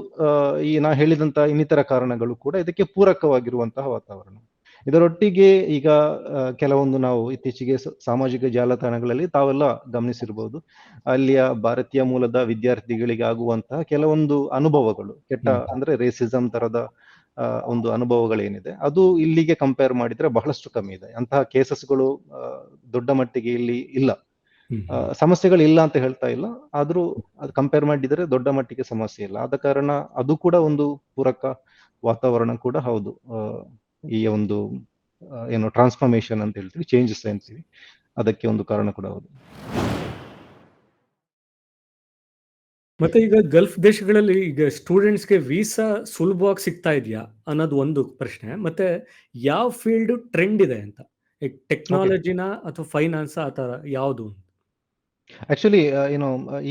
ನಾ ಹೇಳಿದಂತಹ ಇನ್ನಿತರ ಕಾರಣಗಳು ಕೂಡ ಇದಕ್ಕೆ ಪೂರಕವಾಗಿರುವಂತಹ ವಾತಾವರಣ. ಇದರೊಟ್ಟಿಗೆ ಈಗ ಕೆಲವೊಂದು ನಾವು ಇತ್ತೀಚೆಗೆ ಸಾಮಾಜಿಕ ಜಾಲತಾಣಗಳಲ್ಲಿ ತಾವೆಲ್ಲ ಗಮನಿಸಿರ್ಬೋದು, ಅಲ್ಲಿಯ ಭಾರತೀಯ ಮೂಲದ ವಿದ್ಯಾರ್ಥಿಗಳಿಗೆ ಆಗುವಂತಹ ಕೆಲವೊಂದು ಅನುಭವಗಳು, ಕೆಟ್ಟ ಅಂದ್ರೆ ರೇಸಿಸಂ ತರದ ಒಂದು ಅನುಭವಗಳೇನಿದೆ, ಅದು ಇಲ್ಲಿಗೆ ಕಂಪೇರ್ ಮಾಡಿದ್ರೆ ಬಹಳಷ್ಟು ಕಮ್ಮಿ ಇದೆ. ಅಂತಹ ಕೇಸಸ್ಗಳು ದೊಡ್ಡ ಮಟ್ಟಿಗೆ ಇಲ್ಲಿ ಇಲ್ಲ. ಸಮಸ್ಯೆಗಳು ಇಲ್ಲ ಅಂತ ಹೇಳ್ತಾ ಇಲ್ಲ, ಆದ್ರೂ ಅದು ಕಂಪೇರ್ ಮಾಡಿದ್ರೆ ದೊಡ್ಡ ಮಟ್ಟಿಗೆ ಸಮಸ್ಯೆ ಇಲ್ಲ. ಆದ ಕಾರಣ ಅದು ಕೂಡ ಒಂದು ಪೂರಕ ವಾತಾವರಣ ಕೂಡ ಹೌದು. ಈ ಒಂದು ಟ್ರಾನ್ಸ್ಫಾರ್ಮೇಶನ್ ಅಂತ ಹೇಳ್ತೀವಿ, ಚೇಂಜಸ್ ಅಂತೀವಿ, ಅದಕ್ಕೆ ಒಂದು ಕಾರಣ ಕೂಡ ಹೌದು. ಮತ್ತೆ ಈಗ ಗಲ್ಫ್ ದೇಶಗಳಲ್ಲಿ ಈಗ ಸ್ಟೂಡೆಂಟ್ಸ್ಗೆ ವೀಸಾ ಸುಲಭವಾಗಿ ಸಿಗ್ತಾ ಇದೆಯಾ ಅನ್ನೋದು ಒಂದು ಪ್ರಶ್ನೆ. ಮತ್ತೆ ಯಾವ ಫೀಲ್ಡ್ ಟ್ರೆಂಡ್ ಇದೆ ಅಂತ, ಟೆಕ್ನಾಲಜಿನ ಅಥವಾ ಫೈನಾನ್ಸ್ ಆ ಥರ ಯಾವುದು? ಆಕ್ಚುಲಿ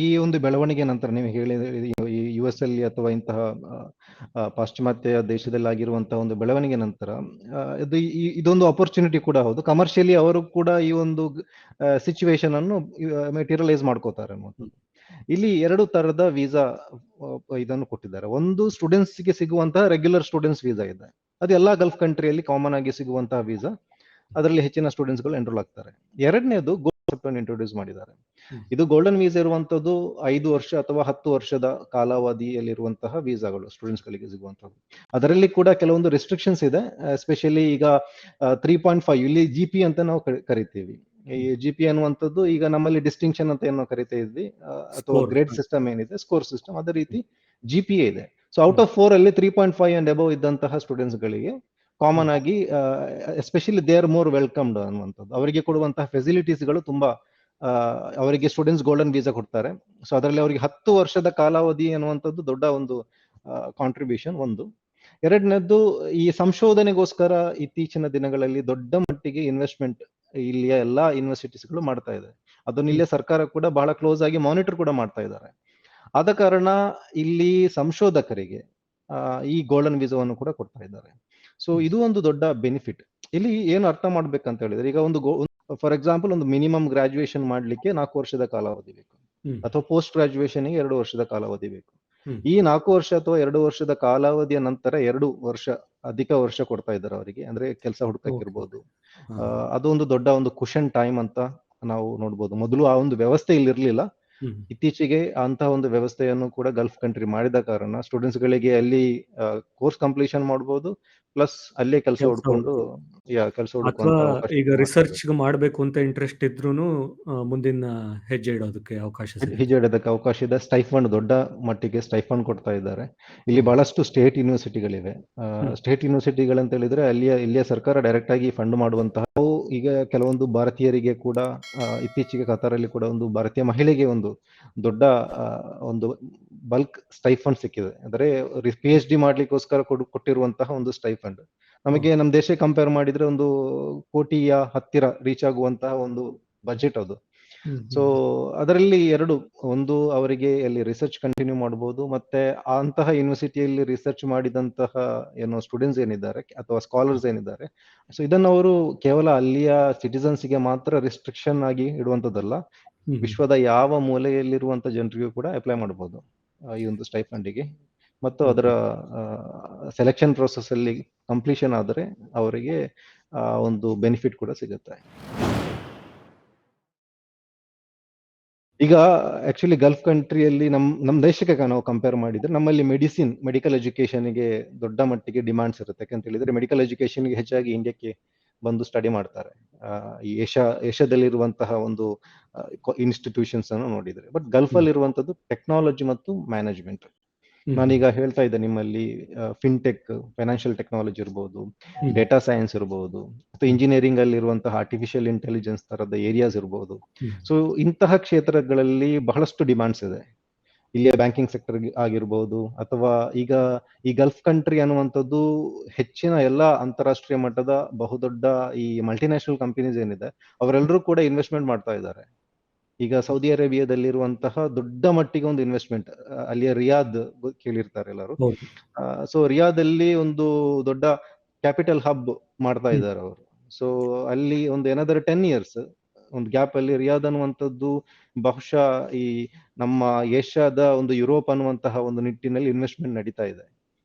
ಈ ಒಂದು ಬೆಳವಣಿಗೆ ನಂತರ ನೀವು ಈ US ಅಲ್ಲಿ ಅಥವಾ ಇಂತಹ ಪಾಶ್ಚಿಮಾತ್ಯ ದೇಶದಲ್ಲಿ ಆಗಿರುವಂತಹ ಒಂದು ಬೆಳವಣಿಗೆ ನಂತರ ಇದೊಂದು ಅಪರ್ಚುನಿಟಿ ಕೂಡ ಹೌದು. ಕಮರ್ಷಿಯಲಿ ಅವರು ಕೂಡ ಈ ಒಂದು ಸಿಚುವೇಶನ್ ಅನ್ನು ಮೆಟೀರಿಯಲೈಸ್ ಮಾಡ್ಕೋತಾರೆ ಅನ್ನುವಂಥದ್ದು. ಇಲ್ಲಿ 2 ತರದ ವೀಸಾ ಇದನ್ನು ಕೊಟ್ಟಿದ್ದಾರೆ. ಒಂದು, ಸ್ಟೂಡೆಂಟ್ಸ್ ಗೆ ಸಿಗುವಂತಹ ರೆಗ್ಯುಲರ್ ಸ್ಟೂಡೆಂಟ್ಸ್ ವೀಸಾ ಇದೆ. ಅದು ಎಲ್ಲಾ ಗಲ್ಫ್ ಕಂಟ್ರಿಯಲ್ಲಿ ಕಾಮನ್ ಆಗಿ ಸಿಗುವಂತಹ ವೀಸಾ. ಅದರಲ್ಲಿ ಹೆಚ್ಚಿನ ಸ್ಟೂಡೆಂಟ್ಸ್ ಗಳು ಎನ್ರೋಲ್ ಆಗ್ತಾರೆ. ಎರಡನೇದು, ಇಂಟ್ರೊಡ್ಯೂಸ್ ಮಾಡಿದ್ದಾರೆ. ಇದು ಗೋಲ್ಡನ್ ವೀಸಾ ಇರುವಂತದ್ದು 5 ವರ್ಷ ಅಥವಾ 10 ವರ್ಷದ ಕಾಲಾವಧಿಯಲ್ಲಿರುವಂತಹ ವೀಸಾಗಳು ಸ್ಟೂಡೆಂಟ್ಸ್ ಗಳಿಗೆ ಸಿಗುವಂತದ್ದು. ಅದರಲ್ಲಿ ಕೂಡ ಕೆಲವೊಂದು ರೆಸ್ಟ್ರಿಕ್ಷನ್ಸ್ ಇದೆ. ಎಸ್ಪೆಷಲಿ ಈಗ 3.5 ಇಲ್ಲಿ GP ಅಂತ ನಾವು ಕರಿತೀವಿ. ಈ GP ಅನ್ನುವಂಥದ್ದು ಈಗ ನಮ್ಮಲ್ಲಿ ಡಿಸ್ಟಿಂಕ್ಷನ್ ಅಂತ ಏನೋ ಕರಿತಾ ಇದ್ವಿ, ಅಥವಾ ಗ್ರೇಡ್ ಸಿಸ್ಟಮ್ ಏನಿದೆ, ಸ್ಕೋರ್ ಸಿಸ್ಟಮ್, ಅದೇ ರೀತಿ GPA ಇದೆ. ಸೊ ಔಟ್ ಆಫ್ 4 ಅಲ್ಲಿ 3.5 ಅಂಡ್ ಅಬವ್ ಇದ್ದಂತಹ ಸ್ಟೂಡೆಂಟ್ಸ್ ಗಳಿಗೆ ಕಾಮನ್ ಆಗಿ especially they are more welcomed ಅನ್ನುವಂಥದ್ದು. ಅವರಿಗೆ ಕೊಡುವಂತಹ ಫೆಸಿಲಿಟೀಸ್ಗಳು ತುಂಬಾ, ಅವರಿಗೆ ಸ್ಟೂಡೆಂಟ್ಸ್ ಗೋಲ್ಡನ್ ವೀಸಾ ಕೊಡ್ತಾರೆ. ಸೊ ಅದರಲ್ಲಿ ಅವರಿಗೆ 10 ವರ್ಷದ ಕಾಲಾವಧಿ ಅನ್ನುವಂಥದ್ದು ದೊಡ್ಡ ಒಂದು ಕಾಂಟ್ರಿಬ್ಯೂಷನ್. ಒಂದು. ಎರಡನೇದ್ದು, ಈ ಸಂಶೋಧನೆಗೋಸ್ಕರ ಇತ್ತೀಚಿನ ದಿನಗಳಲ್ಲಿ ದೊಡ್ಡ ಮಟ್ಟಿಗೆ ಇನ್ವೆಸ್ಟ್ಮೆಂಟ್ ಇಲ್ಲಿಯ ಎಲ್ಲಾ ಯೂನಿವರ್ಸಿಟೀಸ್ಗಳು ಮಾಡ್ತಾ ಇದೆ. ಅದನ್ನ ಇಲ್ಲಿಯ ಸರ್ಕಾರ ಕೂಡ ಬಹಳ ಕ್ಲೋಸ್ ಆಗಿ ಮಾನಿಟರ್ ಕೂಡ ಮಾಡ್ತಾ ಇದ್ದಾರೆ. ಆದ ಕಾರಣ ಇಲ್ಲಿ ಸಂಶೋಧಕರಿಗೆ ಈ ಗೋಲ್ಡನ್ ವೀಸಾವನ್ನು ಕೂಡ ಕೊಡ್ತಾ ಇದ್ದಾರೆ. ಸೊ ಇದು ಒಂದು ದೊಡ್ಡ ಬೆನಿಫಿಟ್. ಇಲ್ಲಿ ಏನು ಅರ್ಥ ಮಾಡ್ಬೇಕಂತ ಹೇಳಿದ್ರೆ, ಈಗ ಒಂದು ಫಾರ್ ಎಕ್ಸಾಂಪಲ್ ಒಂದು ಮಿನಿಮಮ್ ಗ್ರಾಜುಯೇಷನ್ ಮಾಡ್ಲಿಕ್ಕೆ 4 ವರ್ಷದ ಕಾಲಾವಧಿ ಬೇಕು, ಅಥವಾ ಪೋಸ್ಟ್ ಗ್ರಾಜುಯೇಷನ್ಗೆ 2 ವರ್ಷದ ಕಾಲಾವಧಿ ಬೇಕು. ಈ 4 ವರ್ಷ ಅಥವಾ 2 ವರ್ಷದ ಕಾಲಾವಧಿಯ ನಂತರ 2 ವರ್ಷ ಅಧಿಕ ವರ್ಷ ಕೊಡ್ತಾ ಇದ್ದಾರೆ ಅವರಿಗೆ, ಅಂದ್ರೆ ಕೆಲಸ ಹುಡುಕಕ್ಕಿರ್ಬೋದು. ಅದೊಂದು ದೊಡ್ಡ ಒಂದು ಕುಶನ್ ಟೈಮ್ ಅಂತ ನಾವು ನೋಡ್ಬೋದು. ಮೊದಲು ಆ ಒಂದು ವ್ಯವಸ್ಥೆ ಇಲ್ಲಿರ್ಲಿಲ್ಲ. ಇತ್ತೀಚೆಗೆ ಅಂತಹ ಒಂದು ವ್ಯವಸ್ಥೆಯನ್ನು ಕೂಡ ಗಲ್ಫ್ ಕಂಟ್ರಿ ಮಾಡಿದ ಕಾರಣ ಸ್ಟೂಡೆಂಟ್ಸ್ ಗಳಿಗೆ ಅಲ್ಲಿ ಕೋರ್ಸ್ ಕಂಪ್ಲೀಷನ್ ಮಾಡಬಹುದು, ಪ್ಲಸ್ ಅಲ್ಲೇ ಕೆಲಸ ಹುಡ್ಕೊಂಡು ಕೆಲಸ ಹುಡುಕುವಂತ ಅವಕಾಶ. ಈಗ ರಿಸರ್ಚ್ ಮಾಡಬೇಕು ಅಂತ ಇಂಟ್ರೆಸ್ಟ್ ಇದ್ರೂನು ಮುಂದಿನ ಹೆಜ್ಜೆ ಇಡೋದಕ್ಕೆ ಅವಕಾಶ ಹೆಜ್ಜೆ ಇಡೋದಕ್ಕೆ ಅವಕಾಶ ಇದೆ. ಸ್ಟೈಫಂಡ್, ದೊಡ್ಡ ಮಟ್ಟಿಗೆ ಸ್ಟೈಫಂಡ್ ಕೊಡ್ತಾ ಇದ್ದಾರೆ. ಇಲ್ಲಿ ಬಹಳಷ್ಟು ಸ್ಟೇಟ್ ಯೂನಿವರ್ಸಿಟಿಗಳಿವೆ. ಸ್ಟೇಟ್ ಯೂನಿವರ್ಸಿಟಿಗಳಂತ ಹೇಳಿದ್ರೆ ಇಲ್ಲಿಯ ಸರ್ಕಾರ ಡೈರೆಕ್ಟ್ ಆಗಿ ಫಂಡ್ ಮಾಡುವಂತಹ. ಈಗ ಕೆಲವೊಂದು ಭಾರತೀಯರಿಗೆ ಕೂಡ ಇತ್ತೀಚೆಗೆ ಕತಾರಲ್ಲಿ ಕೂಡ ಒಂದು ಭಾರತೀಯ ಮಹಿಳೆಗೆ ಒಂದು ದೊಡ್ಡ ಒಂದು ಬಲ್ಕ್ ಸ್ಟೈಫಂಡ್ ಸಿಕ್ಕಿದೆ. ಅಂದ್ರೆ PhD ಮಾಡ್ಲಿಕ್ಕೋಸ್ಕರ ಕೊಟ್ಟಿರುವಂತಹ ಒಂದು ಸ್ಟೈಫಂಡ್ ನಮಗೆ ನಮ್ಮ ದೇಶ ಕಂಪೇರ್ ಮಾಡಿದ್ರೆ ಒಂದು ಕೋಟಿಯ ಹತ್ತಿರ ರೀಚ್ ಆಗುವಂತಹ ಒಂದು ಬಜೆಟ್ ಅದು. ಸೊ ಅದರಲ್ಲಿ ಒಂದು ಅವರಿಗೆ ಅಲ್ಲಿ ರಿಸರ್ಚ್ ಕಂಟಿನ್ಯೂ ಮಾಡಬಹುದು, ಮತ್ತೆ ಅಂತಹ ಯೂನಿವರ್ಸಿಟಿಯಲ್ಲಿ ರಿಸರ್ಚ್ ಮಾಡಿದಂತಹ ಏನೋ ಸ್ಟೂಡೆಂಟ್ಸ್ ಏನಿದ್ದಾರೆ ಅಥವಾ ಸ್ಕಾಲರ್ಸ್ ಏನಿದ್ದಾರೆ, ಸೊ ಇದನ್ನು ಅವರು ಕೇವಲ ಅಲ್ಲಿಯ ಸಿಟಿಸನ್ಸ್ಗೆ ಮಾತ್ರ ರಿಸ್ಟ್ರಿಕ್ಷನ್ ಆಗಿ ಇಡುವಂತದ್ದಲ್ಲ, ವಿಶ್ವದ ಯಾವ ಮೂಲೆಯಲ್ಲಿರುವಂತ ಜನರಿಗೂ ಕೂಡ ಅಪ್ಲೈ ಮಾಡಬಹುದು ಈ ಒಂದು ಸ್ಟೈಫಂಡಿಗೆ. ಮತ್ತು ಅದರ ಸೆಲೆಕ್ಷನ್ ಪ್ರೋಸೆಸ್ ಅಲ್ಲಿ ಕಂಪ್ಲೀಷನ್ ಆದರೆ ಅವರಿಗೆ ಒಂದು ಬೆನಿಫಿಟ್ ಕೂಡ ಸಿಗುತ್ತೆ. ಈಗ ಆಕ್ಚುಲಿ ಗಲ್ಫ್ ಕಂಟ್ರಿಯಲ್ಲಿ ನಮ್ ದೇಶಕ್ಕೆ ನಾವು ಕಂಪೇರ್ ಮಾಡಿದ್ರೆ ನಮ್ಮಲ್ಲಿ ಮೆಡಿಕಲ್ ಎಜುಕೇಶನ್ಗೆ ದೊಡ್ಡ ಮಟ್ಟಿಗೆ ಡಿಮಾಂಡ್ಸ್ ಇರುತ್ತೆ. ಯಾಕಂತ ಹೇಳಿದ್ರೆ ಮೆಡಿಕಲ್ ಎಜುಕೇಶನ್ಗೆ ಹೆಚ್ಚಾಗಿ ಇಂಡಿಯಾಕ್ಕೆ ಬಂದು ಸ್ಟಡಿ ಮಾಡ್ತಾರೆ ಈ ಏಷ್ಯಾದಲ್ಲಿರುವಂತಹ ಒಂದು ಇನ್ಸ್ಟಿಟ್ಯೂಷನ್ಸ್ ಅನ್ನು ನೋಡಿದ್ರೆ. ಬಟ್ ಗಲ್ಫ್ ಅಲ್ಲಿ ಇರುವಂತದ್ದು ಟೆಕ್ನಾಲಜಿ ಮತ್ತು ಮ್ಯಾನೇಜ್ಮೆಂಟ್. ನಾನೀಗ ಹೇಳ್ತಾ ಇದ್ದೆ, ನಿಮ್ಮಲ್ಲಿ ಫಿನ್ಟೆಕ್, ಫೈನಾನ್ಷಿಯಲ್ ಟೆಕ್ನಾಲಜಿ ಇರ್ಬೋದು, ಡೇಟಾ ಸೈನ್ಸ್ ಇರ್ಬೋದು, ಅಥವಾ ಇಂಜಿನಿಯರಿಂಗ್ ಅಲ್ಲಿ ಇರುವಂತಹ ಆರ್ಟಿಫಿಷಿಯಲ್ ಇಂಟೆಲಿಜೆನ್ಸ್ ತರದ ಏರಿಯಾಸ್ ಇರ್ಬೋದು. ಸೊ ಇಂತಹ ಕ್ಷೇತ್ರಗಳಲ್ಲಿ ಬಹಳಷ್ಟು ಡಿಮಾಂಡ್ಸ್ ಇದೆ. ಇಲ್ಲಿಯ ಬ್ಯಾಂಕಿಂಗ್ ಸೆಕ್ಟರ್ ಆಗಿರ್ಬೋದು, ಅಥವಾ ಈಗ ಈ ಗಲ್ಫ್ ಕಂಟ್ರಿ ಅನ್ನುವಂಥದ್ದು ಹೆಚ್ಚಿನ ಎಲ್ಲಾ ಅಂತಾರಾಷ್ಟ್ರೀಯ ಮಟ್ಟದ ಬಹುದೊಡ್ಡ ಈ ಮಲ್ಟಿನ್ಯಾಷನಲ್ ಕಂಪನೀಸ್ ಏನಿದೆ ಅವರೆಲ್ಲರೂ ಕೂಡ ಇನ್ವೆಸ್ಟ್ಮೆಂಟ್ ಮಾಡ್ತಾ ಇದ್ದಾರೆ. ಈಗ ಸೌದಿ ಅರೇಬಿಯಾದಲ್ಲಿರುವಂತಹ ದೊಡ್ಡ ಮಟ್ಟಿಗೆ ಒಂದು ಇನ್ವೆಸ್ಟ್ಮೆಂಟ್, ಅಲ್ಲಿಯ ರಿಯಾದ್ ಕೇಳಿರ್ತಾರೆ ಎಲ್ಲರೂ. ಸೊ ರಿಯಾದ್ ಅಲ್ಲಿ ಒಂದು ದೊಡ್ಡ ಕ್ಯಾಪಿಟಲ್ ಹಬ್ ಮಾಡ್ತಾ ಇದ್ದಾರೆ ಅವರು. ಸೊ ಅಲ್ಲಿ ಒಂದು ಏನಾದರೂ 10 years ಒಂದು ಗ್ಯಾಪ್ ಅಲ್ಲಿ ರಿಯಾದ್ ಅನ್ನುವಂಥದ್ದು ಬಹುಶಃ ಈ ನಮ್ಮ ಏಷ್ಯಾದ ಒಂದು ಯುರೋಪ್ ಅನ್ನುವಂತಹ ಒಂದು ನಿಟ್ಟಿನಲ್ಲಿ ಇನ್ವೆಸ್ಟ್ಮೆಂಟ್ ನಡೀತಾ ಇದೆ.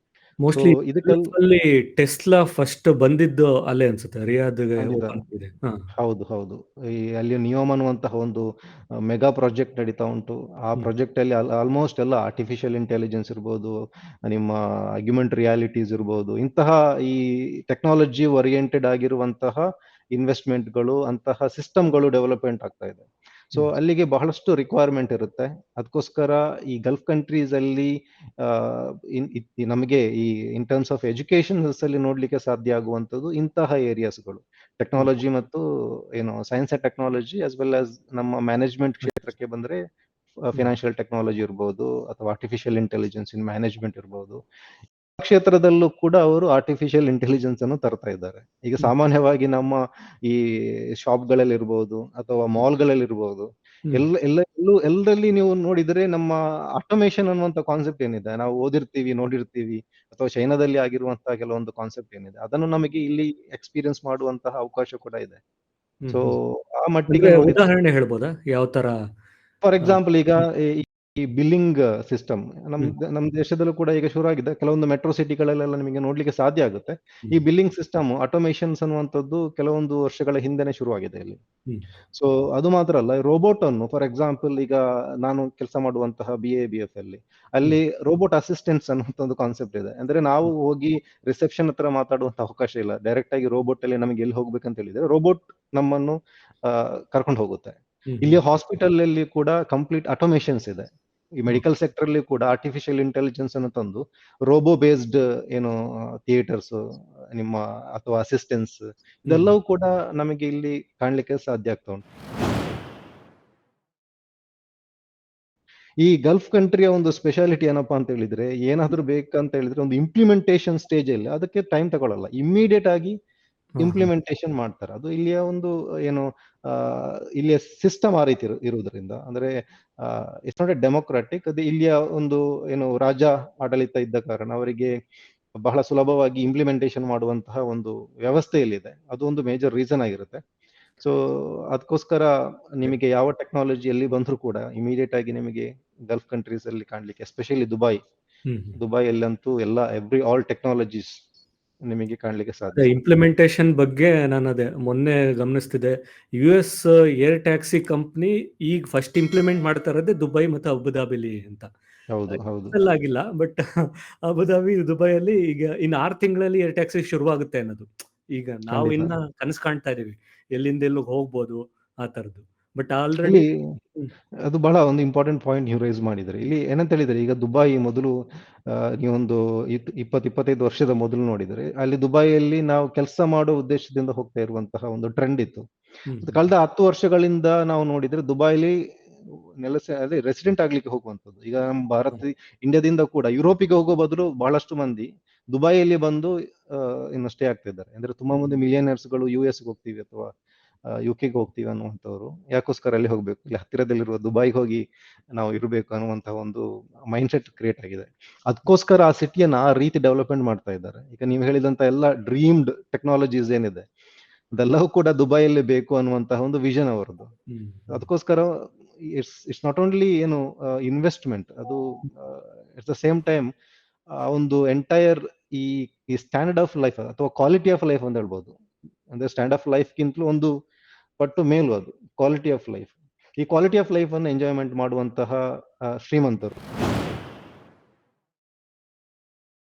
ಮೋಸ್ಟ್ಲಿ ಇದರಲ್ಲಿ ಟೆಸ್ಲಾ ಫಸ್ಟ್ ಬಂದಿದ್ದು ಅಲ್ಲೇ ಅನ್ಸುತ್ತೆ, ರಿಯಾದ್. ಹೌದು. ಈ ಅಲ್ಲಿ ನಿಯೋಮ್ ಅನ್ನುವಂತಹ ಒಂದು ಮೆಗಾ ಪ್ರಾಜೆಕ್ಟ್ ನಡೀತಾ ಉಂಟು. ಆ ಪ್ರಾಜೆಕ್ಟ್ ಅಲ್ಲಿ ಆಲ್ಮೋಸ್ಟ್ ಎಲ್ಲ ಆರ್ಟಿಫಿಷಿಯಲ್ ಇಂಟೆಲಿಜೆನ್ಸ್ ಇರ್ಬೋದು, ನಿಮ್ಮ ಆಗ್ಯುಮೆಂಟ್ ರಿಯಾಲಿಟೀಸ್ ಇರ್ಬೋದು, ಇಂತಹ ಈ ಟೆಕ್ನಾಲಜಿ ಓರಿಯೆಂಟೆಡ್ ಆಗಿರುವಂತಹ ಇನ್ವೆಸ್ಟ್ಮೆಂಟ್ಗಳು, ಅಂತಹ ಸಿಸ್ಟಮ್ಗಳು ಡೆವಲಪ್ಮೆಂಟ್ ಆಗ್ತಾ ಇದೆ. ಸೊ ಅಲ್ಲಿಗೆ ಬಹಳಷ್ಟು ರಿಕ್ವೈರ್ಮೆಂಟ್ ಇರುತ್ತೆ. ಅದಕ್ಕೋಸ್ಕರ ಈ ಗಲ್ಫ್ ಕಂಟ್ರೀಸ್ ಅಲ್ಲಿ ನಮಗೆ ಈ ಇನ್ ಟರ್ಮ್ಸ್ ಆಫ್ ಎಜುಕೇಶನ್ ಅಲ್ಲಿ ನೋಡ್ಲಿಕ್ಕೆ ಸಾಧ್ಯ ಆಗುವಂತದ್ದು ಇಂತಹ ಏರಿಯಾಸ್ಗಳು, ಟೆಕ್ನಾಲಜಿ ಮತ್ತು science and technology, as well as ನಮ್ಮ ಮ್ಯಾನೇಜ್ಮೆಂಟ್ ಕ್ಷೇತ್ರಕ್ಕೆ ಬಂದ್ರೆ ಫೈನಾನ್ಷಿಯಲ್ ಟೆಕ್ನಾಲಜಿ ಇರ್ಬೋದು, ಅಥವಾ ಆರ್ಟಿಫಿಷಿಯಲ್ ಇಂಟೆಲಿಜೆನ್ಸ್ ಇನ್ ಮ್ಯಾನೇಜ್ಮೆಂಟ್ ಇರ್ಬೋದು. ಕ್ಷೇತ್ರದಲ್ಲೂ ಕೂಡ ಅವರು ಆರ್ಟಿಫಿಷಿಯಲ್ ಇಂಟೆಲಿಜೆನ್ಸ್ ಅನ್ನು ತರ್ತಾ ಇದ್ದಾರೆ. ಈಗ ಸಾಮಾನ್ಯವಾಗಿ ನಮ್ಮ ಈ ಶಾಪ್ಗಳಲ್ಲಿ ಇರ್ಬೋದು ಅಥವಾ ಮಾಲ್ಗಳಲ್ಲಿ ಇರ್ಬೋದು, ಎಲ್ಲರಲ್ಲಿ ನೀವು ನೋಡಿದ್ರೆ ನಮ್ಮ ಆಟೋಮೇಶನ್ ಅನ್ನುವಂತ ಕಾನ್ಸೆಪ್ಟ್ ಏನಿದೆ, ನಾವು ಓದಿರ್ತೀವಿ, ನೋಡಿರ್ತೀವಿ, ಅಥವಾ ಚೈನಾದಲ್ಲಿ ಆಗಿರುವಂತಹ ಕೆಲವೊಂದು ಕಾನ್ಸೆಪ್ಟ್ ಏನಿದೆ, ಅದನ್ನು ನಮಗೆ ಇಲ್ಲಿ ಎಕ್ಸ್ಪೀರಿಯನ್ಸ್ ಮಾಡುವಂತಹ ಅವಕಾಶ ಕೂಡ ಇದೆ. ಸೊ ಆ ಮಟ್ಟಿಗೆ ಉದಾಹರಣೆ ಹೇಳ್ಬೋದಾ ಯಾವ ತರ? ಫಾರ್ ಎಕ್ಸಾಂಪಲ್, ಈಗ ಈ ಬಿಲ್ಲಿಂಗ್ ಸಿಸ್ಟಮ್ ನಮ್ ದೇಶದಲ್ಲೂ ಕೂಡ ಈಗ ಶುರು ಆಗಿದೆ. ಕೆಲವೊಂದು ಮೆಟ್ರೋ ಸಿಟಿಗಳಲ್ಲೆಲ್ಲ ನಿಮಗೆ ನೋಡ್ಲಿಕ್ಕೆ ಸಾಧ್ಯ ಆಗುತ್ತೆ. ಈ ಬಿಲ್ಲಿಂಗ್ ಸಿಸ್ಟಮ್ ಆಟೋಮೇಶನ್ಸ್ ಅನ್ನುವಂಥದ್ದು ಕೆಲವೊಂದು ವರ್ಷಗಳ ಹಿಂದೆನೆ ಶುರುವಾಗಿದೆ ಇಲ್ಲಿ. ಸೊ ಅದು ಮಾತ್ರ ಅಲ್ಲ, ರೋಬೋಟ್ ಅನ್ನು ಫಾರ್ ಎಕ್ಸಾಂಪಲ್, ಈಗ ನಾನು ಕೆಲಸ ಮಾಡುವಂತಹ BABF ಅಲ್ಲಿ ರೋಬೋಟ್ ಅಸಿಸ್ಟೆಂಟ್ಸ್ ಅನ್ನುವಂತ ಒಂದು ಕಾನ್ಸೆಪ್ಟ್ ಇದೆ. ಅಂದ್ರೆ ನಾವು ಹೋಗಿ ರಿಸೆಪ್ಷನ್ ಹತ್ರ ಮಾತಾಡುವಂತ ಅವಕಾಶ ಇಲ್ಲ. ಡೈರೆಕ್ಟ್ ಆಗಿ ರೋಬೋಟ್ ಅಲ್ಲಿ ನಮಗೆ ಎಲ್ಲಿ ಹೋಗ್ಬೇಕಂತ ಹೇಳಿದ್ರೆ ರೋಬೋಟ್ ನಮ್ಮನ್ನು ಕರ್ಕೊಂಡು ಹೋಗುತ್ತೆ. ಇಲ್ಲಿ ಹಾಸ್ಪಿಟಲ್ ಅಲ್ಲಿ ಕೂಡ ಕಂಪ್ಲೀಟ್ ಆಟೋಮೇಶನ್ಸ್ ಇದೆ. ಈ ಮೆಡಿಕಲ್ ಸೆಕ್ಟರ್ ಅಲ್ಲಿ ಕೂಡ ಆರ್ಟಿಫಿಷಿಯಲ್ ಇಂಟೆಲಿಜೆನ್ಸ್ ಅನ್ನು ತಂದು ರೋಬೋ ಬೇಸ್ಡ್ ಥಿಯೇಟರ್ಸ್ ನಿಮ್ಮ ಅಥವಾ ಅಸಿಸ್ಟೆನ್ಸ್, ಇದೆಲ್ಲವೂ ಕೂಡ ನಮಗೆ ಇಲ್ಲಿ ಕಾಣ್ಲಿಕ್ಕೆ ಸಾಧ್ಯ ಆಗ್ತಾ ಉಂಟು. ಈ ಗಲ್ಫ್ ಕಂಟ್ರಿಯ ಒಂದು ಸ್ಪೆಷಾಲಿಟಿ ಏನಪ್ಪಾ ಅಂತ ಹೇಳಿದ್ರೆ, ಏನಾದ್ರೂ ಬೇಕಂತ ಹೇಳಿದ್ರೆ ಒಂದು ಇಂಪ್ಲಿಮೆಂಟೇಶನ್ ಸ್ಟೇಜ್ ಅಲ್ಲಿ ಅದಕ್ಕೆ ಟೈಮ್ ತಗೊಳ್ಳಲ್ಲ. ಇಮಿಡಿಯೇಟ್ ಆಗಿ ಹಾ, ಹಾ. ಇಂಪ್ಲಿಮೆಂಟೇಷನ್ ಮಾಡ್ತಾರೆ. ಅದು ಇಲ್ಲಿಯ ಒಂದು ಏನು ಆ, ಇಲ್ಲಿಯ ಸಿಸ್ಟಮ್ ಆ ರೀತಿ ಇರುವುದರಿಂದ ಅಂದ್ರೆ ಇಟ್ಸ್ ನಾಟ್ ಎ ಡೆಮೊಕ್ರಾಟಿಕ್. ಅದು ಇಲ್ಲಿಯ ಒಂದು ಏನು ರಾಜ ಆಡಳಿತ ಇದ್ದ ಕಾರಣ ಅವರಿಗೆ ಬಹಳ ಸುಲಭವಾಗಿ ಇಂಪ್ಲಿಮೆಂಟೇಷನ್ ಮಾಡುವಂತಹ ಒಂದು ವ್ಯವಸ್ಥೆ ಇಲ್ಲಿದೆ. ಅದು ಒಂದು ಮೇಜರ್ ರೀಸನ್ ಆಗಿರುತ್ತೆ. ಸೊ ಅದಕ್ಕೋಸ್ಕರ ನಿಮಗೆ ಯಾವ ಟೆಕ್ನಾಲಜಿ ಎಲ್ಲಿ ಬಂದರೂ ಕೂಡ ಇಮಿಡಿಯೇಟ್ ಆಗಿ ನಿಮಗೆ ಗಲ್ಫ್ ಕಂಟ್ರೀಸ್ ಅಲ್ಲಿ ಕಾಣ್ಲಿಕ್ಕೆ, ಎಸ್ಪೆಷಲಿ ದುಬೈ, ಹ್ಮ್, ಹ್ಮ್. ದುಬೈಯಲ್ಲಂತೂ ಎಲ್ಲ ಆಲ್ ಟೆಕ್ನಾಲಜೀಸ್ ನಿಮಗೆ ಕಾಣ್ಲಿಕ್ಕೆ ಸಾಧ್ಯ. ಇಂಪ್ಲಿಮೆಂಟೇಷನ್ ಬಗ್ಗೆ ನಾನು ಅದೇ ಮೊನ್ನೆ ಗಮನಿಸ್ತಿದ್ದೆ. U S air taxi company ಈಗ ಫಸ್ಟ್ ಇಂಪ್ಲಿಮೆಂಟ್ ಮಾಡ್ತಾ ಇರೋದೇ ದುಬೈ ಮತ್ತು ಅಬುದಾಬಿಲಿ ಅಂತ. ಹೌದು ಹೌದು ಆಗಿಲ್ಲ, ಬಟ್ ಅಬುದಾಬಿ ದುಬೈಯಲ್ಲಿ ಈಗ ಇನ್ನು 6 ತಿಂಗಳಲ್ಲಿ ಏರ್ ಟ್ಯಾಕ್ಸಿ ಶುರುವಾಗುತ್ತೆ ಅನ್ನೋದು. ಈಗ ನಾವು ಖಂಡಿತ. ಇನ್ನ ಕನಸು ಕಾಣ್ತಾ ಇದೀವಿ ಎಲ್ಲಿಂದ ಎಲ್ಲಿಗೆ ಹೋಗ್ಬೋದು ಆ ತರದ್ದು. ಬಟ್ ಆಲ್ರೆಡಿ ಇಲ್ಲಿ ಅದು ಬಹಳ ಒಂದು ಇಂಪಾರ್ಟೆಂಟ್ ಪಾಯಿಂಟ್ ನೀವು ರೈಸ್ ಮಾಡಿದ್ರೆ. ಇಲ್ಲಿ ಏನಂತ ಹೇಳಿದ್ರೆ, ಈಗ ದುಬೈ ಮೊದಲು ನೀವೊಂದು 20-25 ವರ್ಷದ ಮೊದಲು ನೋಡಿದ್ರೆ, ಅಲ್ಲಿ ದುಬೈಯಲ್ಲಿ ನಾವು ಕೆಲಸ ಮಾಡೋ ಉದ್ದೇಶದಿಂದ ಹೋಗ್ತಾ ಇರುವಂತಹ ಒಂದು ಟ್ರೆಂಡ್ ಇತ್ತು. ಅದು ಕಳೆದ 10 ವರ್ಷಗಳಿಂದ ನಾವು ನೋಡಿದ್ರೆ ದುಬೈಲಿ ಅದೇ ರೆಸಿಡೆಂಟ್ ಆಗ್ಲಿಕ್ಕೆ ಹೋಗುವಂಥದ್ದು. ಈಗ ನಮ್ಮ ಇಂಡಿಯಾದಿಂದ ಕೂಡ ಯುರೋಪಿಗೆ ಹೋಗೋ ಬದಲು ಬಹಳಷ್ಟು ಮಂದಿ ದುಬೈಯಲ್ಲಿ ಬಂದು ಇನ್ನು ಸ್ಟೇ ಆಗ್ತಾ ಇದ್ದಾರೆ. ಅಂದ್ರೆ ತುಂಬಾ ಮಂದಿ ಮಿಲಿಯನರ್ಸ್ಗಳು US ಹೋಗ್ತೀವಿ ಅಥವಾ UK ಹೋಗ್ತೀವಿ ಅನ್ನುವಂಥವ್ರು ಯಾಕೋಸ್ಕರ ಅಲ್ಲಿ ಹೋಗ್ಬೇಕು, ಇಲ್ಲಿ ಹತ್ತಿರದಲ್ಲಿರುವ ದುಬೈಗೆ ಹೋಗಿ ನಾವು ಇರಬೇಕು ಅನ್ನುವಂತಹ ಒಂದು ಮೈಂಡ್ ಸೆಟ್ ಕ್ರಿಯೇಟ್ ಆಗಿದೆ. ಅದಕ್ಕೋಸ್ಕರ ಆ ಸಿಟಿಯನ್ನ ಆ ರೀತಿ ಡೆವಲಪ್ಮೆಂಟ್ ಮಾಡ್ತಾ ಇದ್ದಾರೆ. ಈಗ ನೀವು ಹೇಳಿದಂತ ಎಲ್ಲ ಡ್ರೀಮ್ಡ್ ಟೆಕ್ನಾಲಜೀಸ್ ಏನಿದೆ ಅದೆಲ್ಲವೂ ಕೂಡ ದುಬೈಯಲ್ಲಿ ಬೇಕು ಅನ್ನುವಂತಹ ಒಂದು ವಿಷನ್ ಅವರದ್ದು. ಅದಕ್ಕೋಸ್ಕರ ಇಟ್ಸ್ ನಾಟ್ ಓನ್ಲಿ ಏನು ಇನ್ವೆಸ್ಟ್ಮೆಂಟ್, ಅದು ಇಟ್ಸ್ ದ ಸೇಮ್ ಟೈಮ್ ಒಂದು ಎಂಟೈರ್ ಈ ಸ್ಟ್ಯಾಂಡರ್ಡ್ ಆಫ್ ಲೈಫ್ ಅಥವಾ ಕ್ವಾಲಿಟಿ ಆಫ್ ಲೈಫ್ ಅಂತ ಹೇಳ್ಬೋದು. ಅಂದ್ರೆ ಸ್ಟ್ಯಾಂಡ್ ಆಫ್ ಲೈಫ್ಗಿಂತಲೂ ಒಂದು ಪಟ್ಟು ಮೇಲು ಅದು ಕ್ವಾಲಿಟಿ ಆಫ್ ಲೈಫ್. ಈ ಕ್ವಾಲಿಟಿ ಆಫ್ ಲೈಫ್ ಅನ್ನು ಎಂಜಾಯ್ಮೆಂಟ್ ಮಾಡುವಂತಹ ಶ್ರೀಮಂತರು.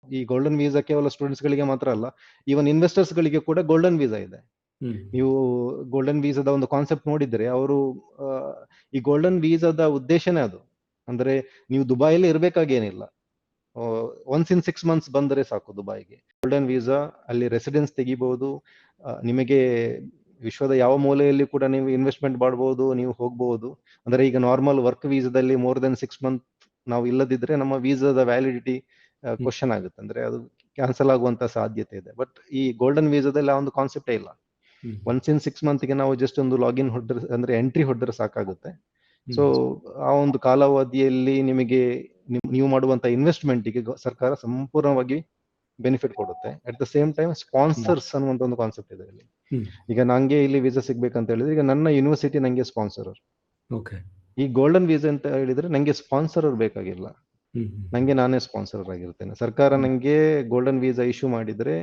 ಈ ಗೋಲ್ಡನ್ ವೀಸಾ ಕೇವಲ ಸ್ಟೂಡೆಂಟ್ಸ್ ಗಳಿಗೆ ಮಾತ್ರ ಅಲ್ಲ, ಈವನ್ ಇನ್ವೆಸ್ಟರ್ಸ್ ಗಳಿಗೆ ಕೂಡ ಗೋಲ್ಡನ್ ವೀಸಾ ಇದೆ. ನೀವು ಗೋಲ್ಡನ್ ವೀಸಾದ ಒಂದು ಕಾನ್ಸೆಪ್ಟ್ ನೋಡಿದ್ರೆ, ಅವರು ಈ ಗೋಲ್ಡನ್ ವೀಸಾದ ಉದ್ದೇಶನೇ ಅದು. ಅಂದ್ರೆ ನೀವು ದುಬೈಯಲ್ಲಿ ಇರ್ಬೇಕಾಗೇನಿಲ್ಲ, ಒನ್ಸ್ ಇನ್ 6 months ಬಂದರೆ ಸಾಕು ದುಬೈಗೆ. ಗೋಲ್ಡನ್ ವೀಸಾ ಅಲ್ಲಿ ರೆಸಿಡೆನ್ಸ್ ತೆಗಿಬಹುದು, ನಿಮಗೆ ವಿಶ್ವದ ಯಾವ ಮೂಲೆಯಲ್ಲಿ ಕೂಡ ನೀವು ಇನ್ವೆಸ್ಟ್ಮೆಂಟ್ ಮಾಡಬಹುದು, ನೀವು ಹೋಗಬಹುದು. ಅಂದ್ರೆ ಈಗ normal work ವೀಸಾದಲ್ಲಿ more than 6 months ನಾವು ಇಲ್ಲದಿದ್ರೆ ನಮ್ಮ ವೀಸಾದ ವ್ಯಾಲಿಡಿಟಿ ಕ್ವಶನ್ ಆಗುತ್ತೆ, ಅಂದ್ರೆ ಅದು ಕ್ಯಾನ್ಸಲ್ ಆಗುವಂತ ಸಾಧ್ಯತೆ ಇದೆ. ಬಟ್ ಈ ಗೋಲ್ಡನ್ ವೀಸಾದಲ್ಲಿ ಆ ಒಂದು ಕಾನ್ಸೆಪ್ಟೇ ಇಲ್ಲ. ಒನ್ಸ್ ಇನ್ 6 months ಗೆ ನಾವು ಜಸ್ಟ್ ಒಂದು ಲಾಗಿನ್ ಹೊಡೆದ್ರೆ, ಅಂದ್ರೆ ಎಂಟ್ರಿ ಹೊಡೆದ್ರೆ ಸಾಕಾಗುತ್ತೆ. ಸೊ ಆ ಒಂದು ಕಾಲಾವಧಿಯಲ್ಲಿ ನಿಮಗೆ ನೀವು ಮಾಡುವಂತ ಇನ್ವೆಸ್ಟ್ಮೆಂಟ್ಗೆ ಸರ್ಕಾರ ಸಂಪೂರ್ಣವಾಗಿ ಬೆನಿಫಿಟ್ ಕೊಡುತ್ತೆ. At the same time sponsors ಅನ್ನುವಂತ ಒಂದು ಕಾನ್ಸೆಪ್ಟ್ ಇದೆ ಇಲ್ಲಿ. ಈಗ ನಂಗೆ ಇಲ್ಲಿ ವೀಸಾ ಸಿಗ್ಬೇಕಂತ ಹೇಳಿದ್ರೆ, ಈಗ ನನ್ನ ಯೂನಿವರ್ಸಿಟಿ ನಂಗೆ ಸ್ಪಾನ್ಸರ್. ಈ ಗೋಲ್ಡನ್ ವೀಸಾ ಅಂತ ಹೇಳಿದ್ರೆ ನಂಗೆ ಸ್ಪಾನ್ಸರ್ ಬೇಕಾಗಿಲ್ಲ, ನಂಗೆ ನಾನೇ ಸ್ಪಾನ್ಸರ್ ಆಗಿರ್ತೇನೆ. ಸರ್ಕಾರ ನಂಗೆ ಗೋಲ್ಡನ್ ವೀಸಾ ಇಶ್ಯೂ ಮಾಡಿದ್ರೆ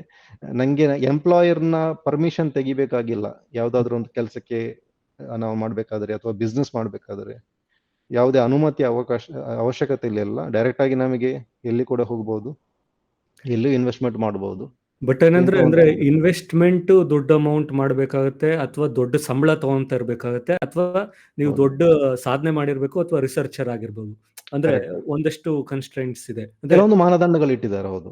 ನಂಗೆ ಎಂಪ್ಲಾಯರ್ನ ಪರ್ಮಿಷನ್ ತೆಗಿಬೇಕಾಗಿಲ್ಲ. ಯಾವ್ದಾದ್ರು ಒಂದು ಕೆಲಸಕ್ಕೆ ನಾವು ಮಾಡ್ಬೇಕಾದ್ರೆ ಅಥವಾ ಬಿಸ್ನೆಸ್ ಮಾಡ್ಬೇಕಾದ್ರೆ ಯಾವುದೇ ಅನುಮತಿ ಅವಶ್ಯಕತೆ ಇಲ್ಲ. ಡೈರೆಕ್ಟ್ ಆಗಿ ನಮಗೆ ಎಲ್ಲಿ ಕೂಡ ಹೋಗ್ಬೋದು, ಎಲ್ಲೂ ಇನ್ವೆಸ್ಟ್ಮೆಂಟ್ ಮಾಡಬಹುದು. ಬಟ್ ಏನಂದ್ರೆ ಅಂದ್ರೆ ಇನ್ವೆಸ್ಟ್ಮೆಂಟ್ ದೊಡ್ಡ ಅಮೌಂಟ್ ಮಾಡ್ಬೇಕಾಗತ್ತೆ, ಅಥವಾ ದೊಡ್ಡ ಸಂಬಳ ತಗೊಂತ ಇರ್ಬೇಕಾಗತ್ತೆ, ಅಥವಾ ನೀವು ದೊಡ್ಡ ಸಾಧನೆ ಮಾಡಿರ್ಬೇಕು, ಅಥವಾ ರಿಸರ್ಚರ್ ಆಗಿರ್ಬೋದು. ಅಂದ್ರೆ ಒಂದಷ್ಟು ಕನ್ಸ್ಟ್ರೈಂಟ್ಸ್ ಇದೆ, ಕೆಲವೊಂದು ಮಾನದಂಡಗಳು ಇಟ್ಟಿದ್ದಾರೆ. ಹೌದು.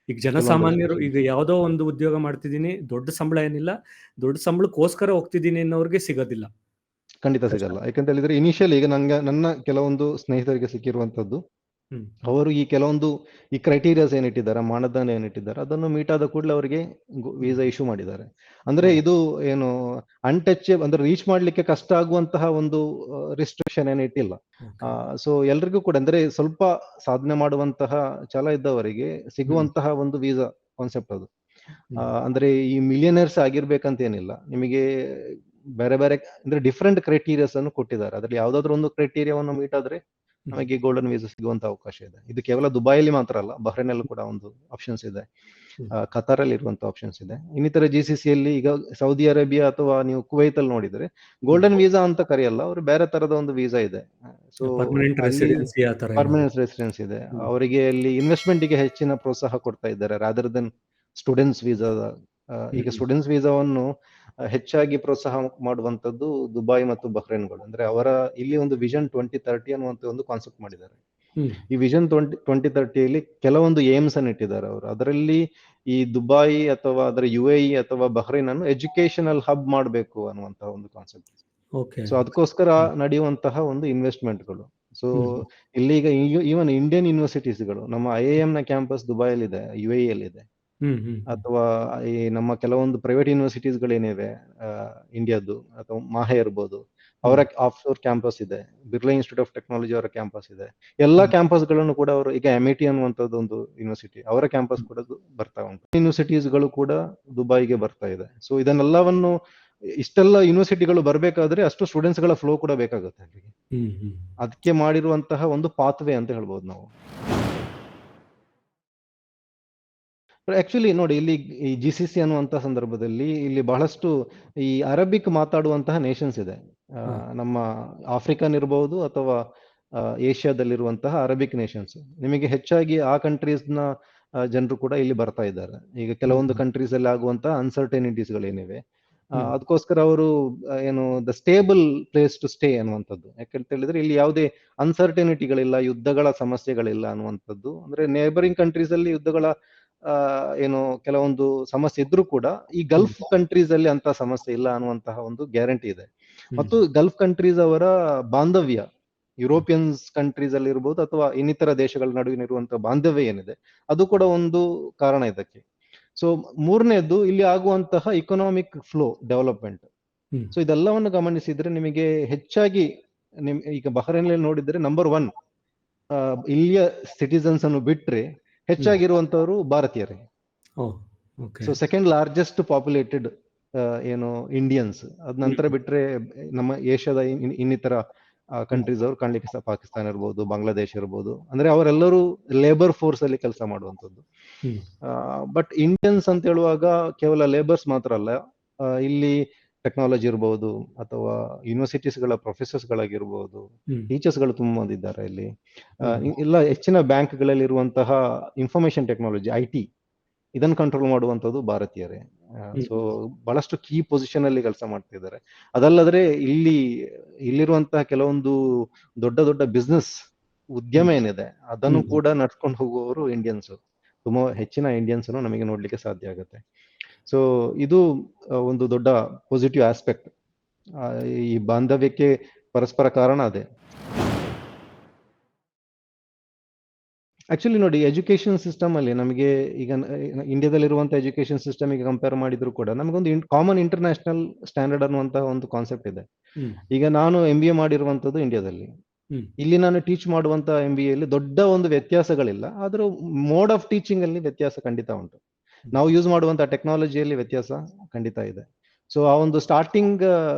ಈಗ ಜನಸಾಮಾನ್ಯರು ಈಗ ಯಾವ್ದೋ ಒಂದು ಉದ್ಯೋಗ ಮಾಡ್ತಿದ್ದೀನಿ, ದೊಡ್ಡ ಸಂಬಳ ಏನಿಲ್ಲ, ದೊಡ್ಡ ಸಂಬಳಕ್ಕೋಸ್ಕರ ಹೋಗ್ತಿದ್ದೀನಿ ಅನ್ನೋರ್ಗೆ ಸಿಗೋದಿಲ್ಲ. ಖಂಡಿತ ಸಿಗಲ್ಲ. ಯಾಕಂತ ಹೇಳಿದ್ರೆ ಇನಿಷಿಯಲ್ ಈಗ ನನ್ನ ಕೆಲವೊಂದು ಸ್ನೇಹಿತರಿಗೆ ಸಿಕ್ಕಿರುವಂತದ್ದು, ಅವರು ಈ ಕೆಲವೊಂದು ಈ ಕ್ರೈಟೀರಿಯಾಸ್ ಏನಿಟ್ಟಿದ್ದಾರೆ, ಮಾನದಂಡ ಏನಿಟ್ಟಿದ್ದಾರೆ, ಅದನ್ನು ಮೀಟ್ ಆದ ಕೂಡಲೇ ಅವರಿಗೆ ವೀಸಾ ಇಶ್ಯೂ ಮಾಡಿದ್ದಾರೆ. ಅಂದ್ರೆ ಇದು ಏನು ಅನ್ಟಚ್ ಅಂದ್ರೆ ರೀಚ್ ಮಾಡ್ಲಿಕ್ಕೆ ಕಷ್ಟ ಆಗುವಂತಹ ಒಂದು ರಿಸ್ಟ್ರಿಕ್ಷನ್ ಏನು ಇಟ್ಟಿಲ್ಲ. ಸೊ ಎಲ್ರಿಗೂ ಕೂಡ ಅಂದ್ರೆ ಸ್ವಲ್ಪ ಸಾಧನೆ ಮಾಡುವಂತಹ ಛಲ ಇದ್ದವರಿಗೆ ಸಿಗುವಂತಹ ಒಂದು ವೀಸಾ ಕಾನ್ಸೆಪ್ಟ್ ಅದು. ಅಂದ್ರೆ ಈ ಮಿಲಿಯನರ್ಸ್ ಆಗಿರ್ಬೇಕಂತ ಏನಿಲ್ಲ, ನಿಮಗೆ ಬೇರೆ ಬೇರೆ ಅಂದ್ರೆ ಡಿಫ್ರೆಂಟ್ ಕ್ರೈಟೀರಿಯಾಸ್ ಅನ್ನು ಕೊಟ್ಟಿದ್ದಾರೆ. ಅದ್ರಲ್ಲಿ ಯಾವ್ದಾದ್ರು ಒಂದು ಕ್ರೈಟೀರಿಯಾವನ್ನು ಮೀಟ್ ಆದ್ರೆ ನಮಗೆ ಗೋಲ್ಡನ್ ವೀಸಾ ಸಿಗುವಂತ ಅವಕಾಶ ಇದೆ. ಇದು ಕೇವಲ ದುಬೈಯಲ್ಲಿ ಮಾತ್ರ ಅಲ್ಲ, ಬಹ್ರೈನ್ ಕೂಡ ಒಂದು ಆಪ್ಷನ್ಸ್ ಇದೆ, ಕತಾರ್ ಅಲ್ಲಿ ಇರುವಂತ ಆಪ್ಷನ್ಸ್ ಇದೆ. ಇನ್ನಿತರ GCC ಅಲ್ಲಿ ಈಗ ಸೌದಿ ಅರೇಬಿಯಾ ಅಥವಾ ನೀವು ಕುವೈತ್ ಅಲ್ಲಿ ನೋಡಿದ್ರೆ ಗೋಲ್ಡನ್ ವೀಸಾ ಅಂತ ಕರೆಯಲ್ಲ, ಅವ್ರು ಬೇರೆ ತರದ ಒಂದು ವೀಸಾ ಇದೆ. ಸೊ ಪರ್ಮನೆಂಟ್ ರೆಸಿಡೆನ್ಸ್ ಇದೆ ಅವರಿಗೆ. ಅಲ್ಲಿ ಇನ್ವೆಸ್ಟ್ಮೆಂಟ್ ಗೆ ಹೆಚ್ಚಿನ ಪ್ರೋತ್ಸಾಹ ಕೊಡ್ತಾ ಇದ್ದಾರೆ ರಾದರ್ ದೆನ್ ಸ್ಟೂಡೆಂಟ್ಸ್ ವೀಸಾದ. ಈಗ ಸ್ಟೂಡೆಂಟ್ಸ್ ವೀಸಾವನ್ನು ಹೆಚ್ಚಾಗಿ ಪ್ರೋತ್ಸಾಹ ಮಾಡುವಂತದ್ದು ದುಬೈ ಮತ್ತು ಬಹ್ರೈನ್ಗಳು. ಅಂದ್ರೆ ಅವರ ಇಲ್ಲಿ ಒಂದು ವಿಷನ್ 2030 ಅನ್ನುವಂತ ಒಂದು ಕಾನ್ಸೆಪ್ಟ್ ಮಾಡಿದ್ದಾರೆ. ಈ ವಿಷನ್ 2030ಯಲ್ಲಿ ಕೆಲವೊಂದು ಏಮ್ಸ್ ಅನ್ನು ಇಟ್ಟಿದ್ದಾರೆ ಅವರು. ಅದರಲ್ಲಿ ಈ ದುಬೈ ಅಥವಾ ಅದರ UAE ಅಥವಾ ಬಹ್ರೈನ್ ಅನ್ನು ಎಜುಕೇಶನಲ್ ಹಬ್ ಮಾಡಬೇಕು ಅನ್ನುವಂತಹ ಒಂದು ಕಾನ್ಸೆಪ್ಟ್. ಸೊ ಅದಕ್ಕೋಸ್ಕರ ನಡೆಯುವಂತಹ ಒಂದು ಇನ್ವೆಸ್ಟ್ಮೆಂಟ್ಗಳು. ಸೊ ಇಲ್ಲಿ ಈಗ ಈವನ್ ಇಂಡಿಯನ್ ಯೂನಿವರ್ಸಿಟೀಸ್ಗಳು, ನಮ್ಮ IIM ನ ಕ್ಯಾಂಪಸ್ ದುಬೈಯಲ್ಲಿ ಇದೆ, UAE ಅಲ್ಲಿ ಇದೆ. ಹ್ಮ್ ಹ್ಮ್ ಅಥವಾ ಈ ನಮ್ಮ ಕೆಲವೊಂದು ಪ್ರೈವೇಟ್ ಯೂನಿವರ್ಸಿಟೀಸ್ಗಳೇನಿವೆ ಇಂಡಿಯಾದ್ದು, ಅಥವಾ ಮಾಹೆ ಇರ್ಬೋದು, ಅವರ ಆಫ್ಶೋರ್ ಕ್ಯಾಂಪಸ್ ಇದೆ, ಬಿರ್ಲಾ ಇನ್ಸ್ಟಿಟ್ಯೂಟ್ ಆಫ್ ಟೆಕ್ನಾಲಜಿ ಅವರ ಕ್ಯಾಂಪಸ್ ಇದೆ. ಎಲ್ಲ ಕ್ಯಾಂಪಸ್ಗಳನ್ನು ಕೂಡ ಅವರು, ಈಗ MIT ಅನ್ನುವಂಥದ್ದು ಒಂದು ಯೂನಿವರ್ಸಿಟಿ, ಅವರ ಕ್ಯಾಂಪಸ್ ಕೂಡ ಬರ್ತಾ ಉಂಟು. ಯೂನಿವರ್ಸಿಟೀಸ್ಗಳು ಕೂಡ ದುಬೈಗೆ ಬರ್ತಾ ಇದೆ. ಸೊ ಇದನ್ನೆಲ್ಲವನ್ನು, ಇಷ್ಟೆಲ್ಲ ಯೂನಿವರ್ಸಿಟಿಗಳು ಬರಬೇಕಾದ್ರೆ ಅಷ್ಟು ಸ್ಟೂಡೆಂಟ್ಸ್ ಗಳ ಫ್ಲೋ ಕೂಡ ಬೇಕಾಗುತ್ತೆ ಅಲ್ಲಿಗೆ. ಹ್ಮ್ ಹ್ಮ್ ಅದಕ್ಕೆ ಮಾಡಿರುವಂತಹ ಒಂದು ಪಾತ್ವೇ ಅಂತ ಹೇಳ್ಬೋದು ನಾವು. ಆಕ್ಚುಲಿ ನೋಡಿ, ಇಲ್ಲಿ ಈ GCC ಅನ್ನುವಂತಹ ಸಂದರ್ಭದಲ್ಲಿ ಇಲ್ಲಿ ಬಹಳಷ್ಟು ಈ ಅರಬಿಕ್ ಮಾತಾಡುವಂತಹ ನೇಷನ್ಸ್ ಇದೆ. ನಮ್ಮ ಆಫ್ರಿಕನ್ ಇರಬಹುದು ಅಥವಾ ಏಷ್ಯಾದಲ್ಲಿರುವಂತಹ ಅರಬಿಕ್ ನೇಷನ್ಸ್. ನಿಮಗೆ ಹೆಚ್ಚಾಗಿ ಆ ಕಂಟ್ರೀಸ್ನ ಜನರು ಕೂಡ ಇಲ್ಲಿ ಬರ್ತಾ ಇದ್ದಾರೆ. ಈಗ ಕೆಲವೊಂದು ಕಂಟ್ರೀಸ್ ಅಲ್ಲಿ ಆಗುವಂತಹ ಅನ್ಸರ್ಟನಿಟೀಸ್ಗಳೇನಿವೆ, ಅದಕ್ಕೋಸ್ಕರ ಅವರು ಏನು the stable place to stay ಅನ್ನುವಂಥದ್ದು. ಯಾಕಂತ ಹೇಳಿದ್ರೆ ಇಲ್ಲಿ ಯಾವುದೇ ಅನ್ಸರ್ಟನಿಟಿಗಳಿಲ್ಲ, ಯುದ್ಧಗಳ ಸಮಸ್ಯೆಗಳಿಲ್ಲ ಅನ್ನುವಂಥದ್ದು. ಅಂದ್ರೆ ನೇಬರಿಂಗ್ ಕಂಟ್ರೀಸ್ ಅಲ್ಲಿ ಯುದ್ಧಗಳ ಏನು ಕೆಲವೊಂದು ಸಮಸ್ಯೆ ಇದ್ರೂ ಕೂಡ ಈ ಗಲ್ಫ್ ಕಂಟ್ರೀಸ್ ಅಲ್ಲಿ ಅಂತ ಸಮಸ್ಯೆ ಇಲ್ಲ ಅನ್ನುವಂತಹ ಒಂದು ಗ್ಯಾರಂಟಿ ಇದೆ. ಮತ್ತು ಗಲ್ಫ್ ಕಂಟ್ರೀಸ್ ಅವರ ಬಾಂಧವ್ಯ, ಯುರೋಪಿಯನ್ಸ್ ಕಂಟ್ರೀಸ್ ಅಲ್ಲಿ ಇರ್ಬೋದು ಅಥವಾ ಇನ್ನಿತರ ದೇಶಗಳ ನಡುವಿನ ಇರುವಂತಹ ಬಾಂಧವ್ಯ ಏನಿದೆ, ಅದು ಕೂಡ ಒಂದು ಕಾರಣ ಇದಕ್ಕೆ. ಸೊ ಮೂರನೇದ್ದು, ಇಲ್ಲಿ ಆಗುವಂತಹ ಇಕನಾಮಿಕ್ ಫ್ಲೋ ಡೆವಲಪ್ಮೆಂಟ್. ಸೊ ಇದೆಲ್ಲವನ್ನು ಗಮನಿಸಿದ್ರೆ ನಿಮಗೆ ಹೆಚ್ಚಾಗಿ ಈಗ ಬಹ್ರೈನ್ ನೋಡಿದ್ರೆ ನಂಬರ್ 1 ಇಲ್ಲಿಯ ಸಿಟಿಸನ್ಸ್ ಅನ್ನು ಬಿಟ್ರೆ ಹೆಚ್ಚಾಗಿರುವಂತವರು ಭಾರತೀಯರೇ. ಸೊ ಸೆಕೆಂಡ್ ಲಾರ್ಜೆಸ್ಟ್ ಪಾಪ್ಯುಲೇಟೆಡ್ ಏನು ಇಂಡಿಯನ್ಸ್. ಅದ್ ನಂತರ ಬಿಟ್ರೆ ನಮ್ಮ ಏಷ್ಯಾದ ಇನ್ನಿತರ ಕಂಟ್ರೀಸ್ ಅವರು ಕಾಣ್ಲಿಕ್ಕೆ ಪಾಕಿಸ್ತಾನ ಇರ್ಬೋದು, ಬಾಂಗ್ಲಾದೇಶ ಇರ್ಬೋದು. ಅಂದ್ರೆ ಅವರೆಲ್ಲರೂ ಲೇಬರ್ ಫೋರ್ಸ್ ಅಲ್ಲಿ ಕೆಲಸ ಮಾಡುವಂಥದ್ದು. ಬಟ್ ಇಂಡಿಯನ್ಸ್ ಅಂತ ಹೇಳುವಾಗ ಕೇವಲ ಲೇಬರ್ಸ್ ಮಾತ್ರ ಅಲ್ಲ, ಇಲ್ಲಿ ಟೆಕ್ನಾಲಜಿ ಇರ್ಬೋದು ಅಥವಾ ಯೂನಿವರ್ಸಿಟೀಸ್ ಗಳ ಪ್ರೊಫೆಸರ್ಸ್ ಗಳಾಗಿರ್ಬೋದು, ಟೀಚರ್ಸ್ ಗಳು ತುಂಬಾ ಮಂದಿ ಇದ್ದಾರೆ ಇಲ್ಲಿ. ಎಲ್ಲ ಹೆಚ್ಚಿನ ಬ್ಯಾಂಕ್ಗಳಲ್ಲಿ ಇರುವಂತಹ ಇನ್ಫಾರ್ಮೇಶನ್ ಟೆಕ್ನಾಲಜಿ, IT, ಇದನ್ನು ಕಂಟ್ರೋಲ್ ಮಾಡುವಂತದ್ದು ಭಾರತೀಯರೇ. ಸೊ ಬಹಳಷ್ಟು ಕೀ ಪೊಸಿಷನ್ ಅಲ್ಲಿ ಕೆಲಸ ಮಾಡ್ತಿದ್ದಾರೆ. ಅದಲ್ಲದ್ರೆ ಇಲ್ಲಿರುವಂತಹ ಕೆಲವೊಂದು ದೊಡ್ಡ ದೊಡ್ಡ ಬಿಸ್ನೆಸ್ ಉದ್ಯಮ ಏನಿದೆ ಅದನ್ನು ಕೂಡ ನಡ್ಸ್ಕೊಂಡು ಹೋಗುವವರು ಇಂಡಿಯನ್ಸ್. ತುಂಬಾ ಹೆಚ್ಚಿನ ಇಂಡಿಯನ್ಸ್ ಅನ್ನು ನಮಗೆ ನೋಡ್ಲಿಕ್ಕೆ ಸಾಧ್ಯ ಆಗುತ್ತೆ. ಸೊ ಇದು ಒಂದು ದೊಡ್ಡ ಪಾಸಿಟಿವ್ ಆಸ್ಪೆಕ್ಟ್. ಈ ಬಾಂಧವ್ಯಕ್ಕೆ ಪರಸ್ಪರ ಕಾರಣ ಅದೇ. ಆಕ್ಚುಲಿ ನೋಡಿ, ಎಜುಕೇಶನ್ ಸಿಸ್ಟಮ್ ಅಲ್ಲಿ ನಮಗೆ ಈಗ ಇಂಡಿಯಾದಲ್ಲಿರುವಂತ ಎಜುಕೇಶನ್ ಸಿಸ್ಟಮ್ ಈಗ ಕಂಪೇರ್ ಮಾಡಿದ್ರು ಕೂಡ ನಮಗೊಂದು ಕಾಮನ್ ಇಂಟರ್ನ್ಯಾಷನಲ್ ಸ್ಟ್ಯಾಂಡರ್ಡ್ ಅನ್ನುವಂತಹ ಒಂದು ಕಾನ್ಸೆಪ್ಟ್ ಇದೆ. ಈಗ ನಾನು MBA ಮಾಡಿರುವಂತದ್ದು ಇಂಡಿಯಾದಲ್ಲಿ. ಇಲ್ಲಿ ನಾನು ಟೀಚ್ ಮಾಡುವಂತ MBA ಅಲ್ಲಿ ದೊಡ್ಡ ಒಂದು ವ್ಯತ್ಯಾಸಗಳಿಲ್ಲ, ಆದ್ರೂ ಮೋಡ್ ಆಫ್ ಟೀಚಿಂಗ್ ಅಲ್ಲಿ ವ್ಯತ್ಯಾಸ ಖಂಡಿತ ಉಂಟು. ನಾವು ಯೂಸ್ ಮಾಡುವಂತ ಟೆಕ್ನಾಲಜಿಯಲ್ಲಿ ವ್ಯತ್ಯಾಸ ಖಂಡಿತ ಇದೆ. ಸೊ ಆ ಒಂದು ಸ್ಟಾರ್ಟಿಂಗ್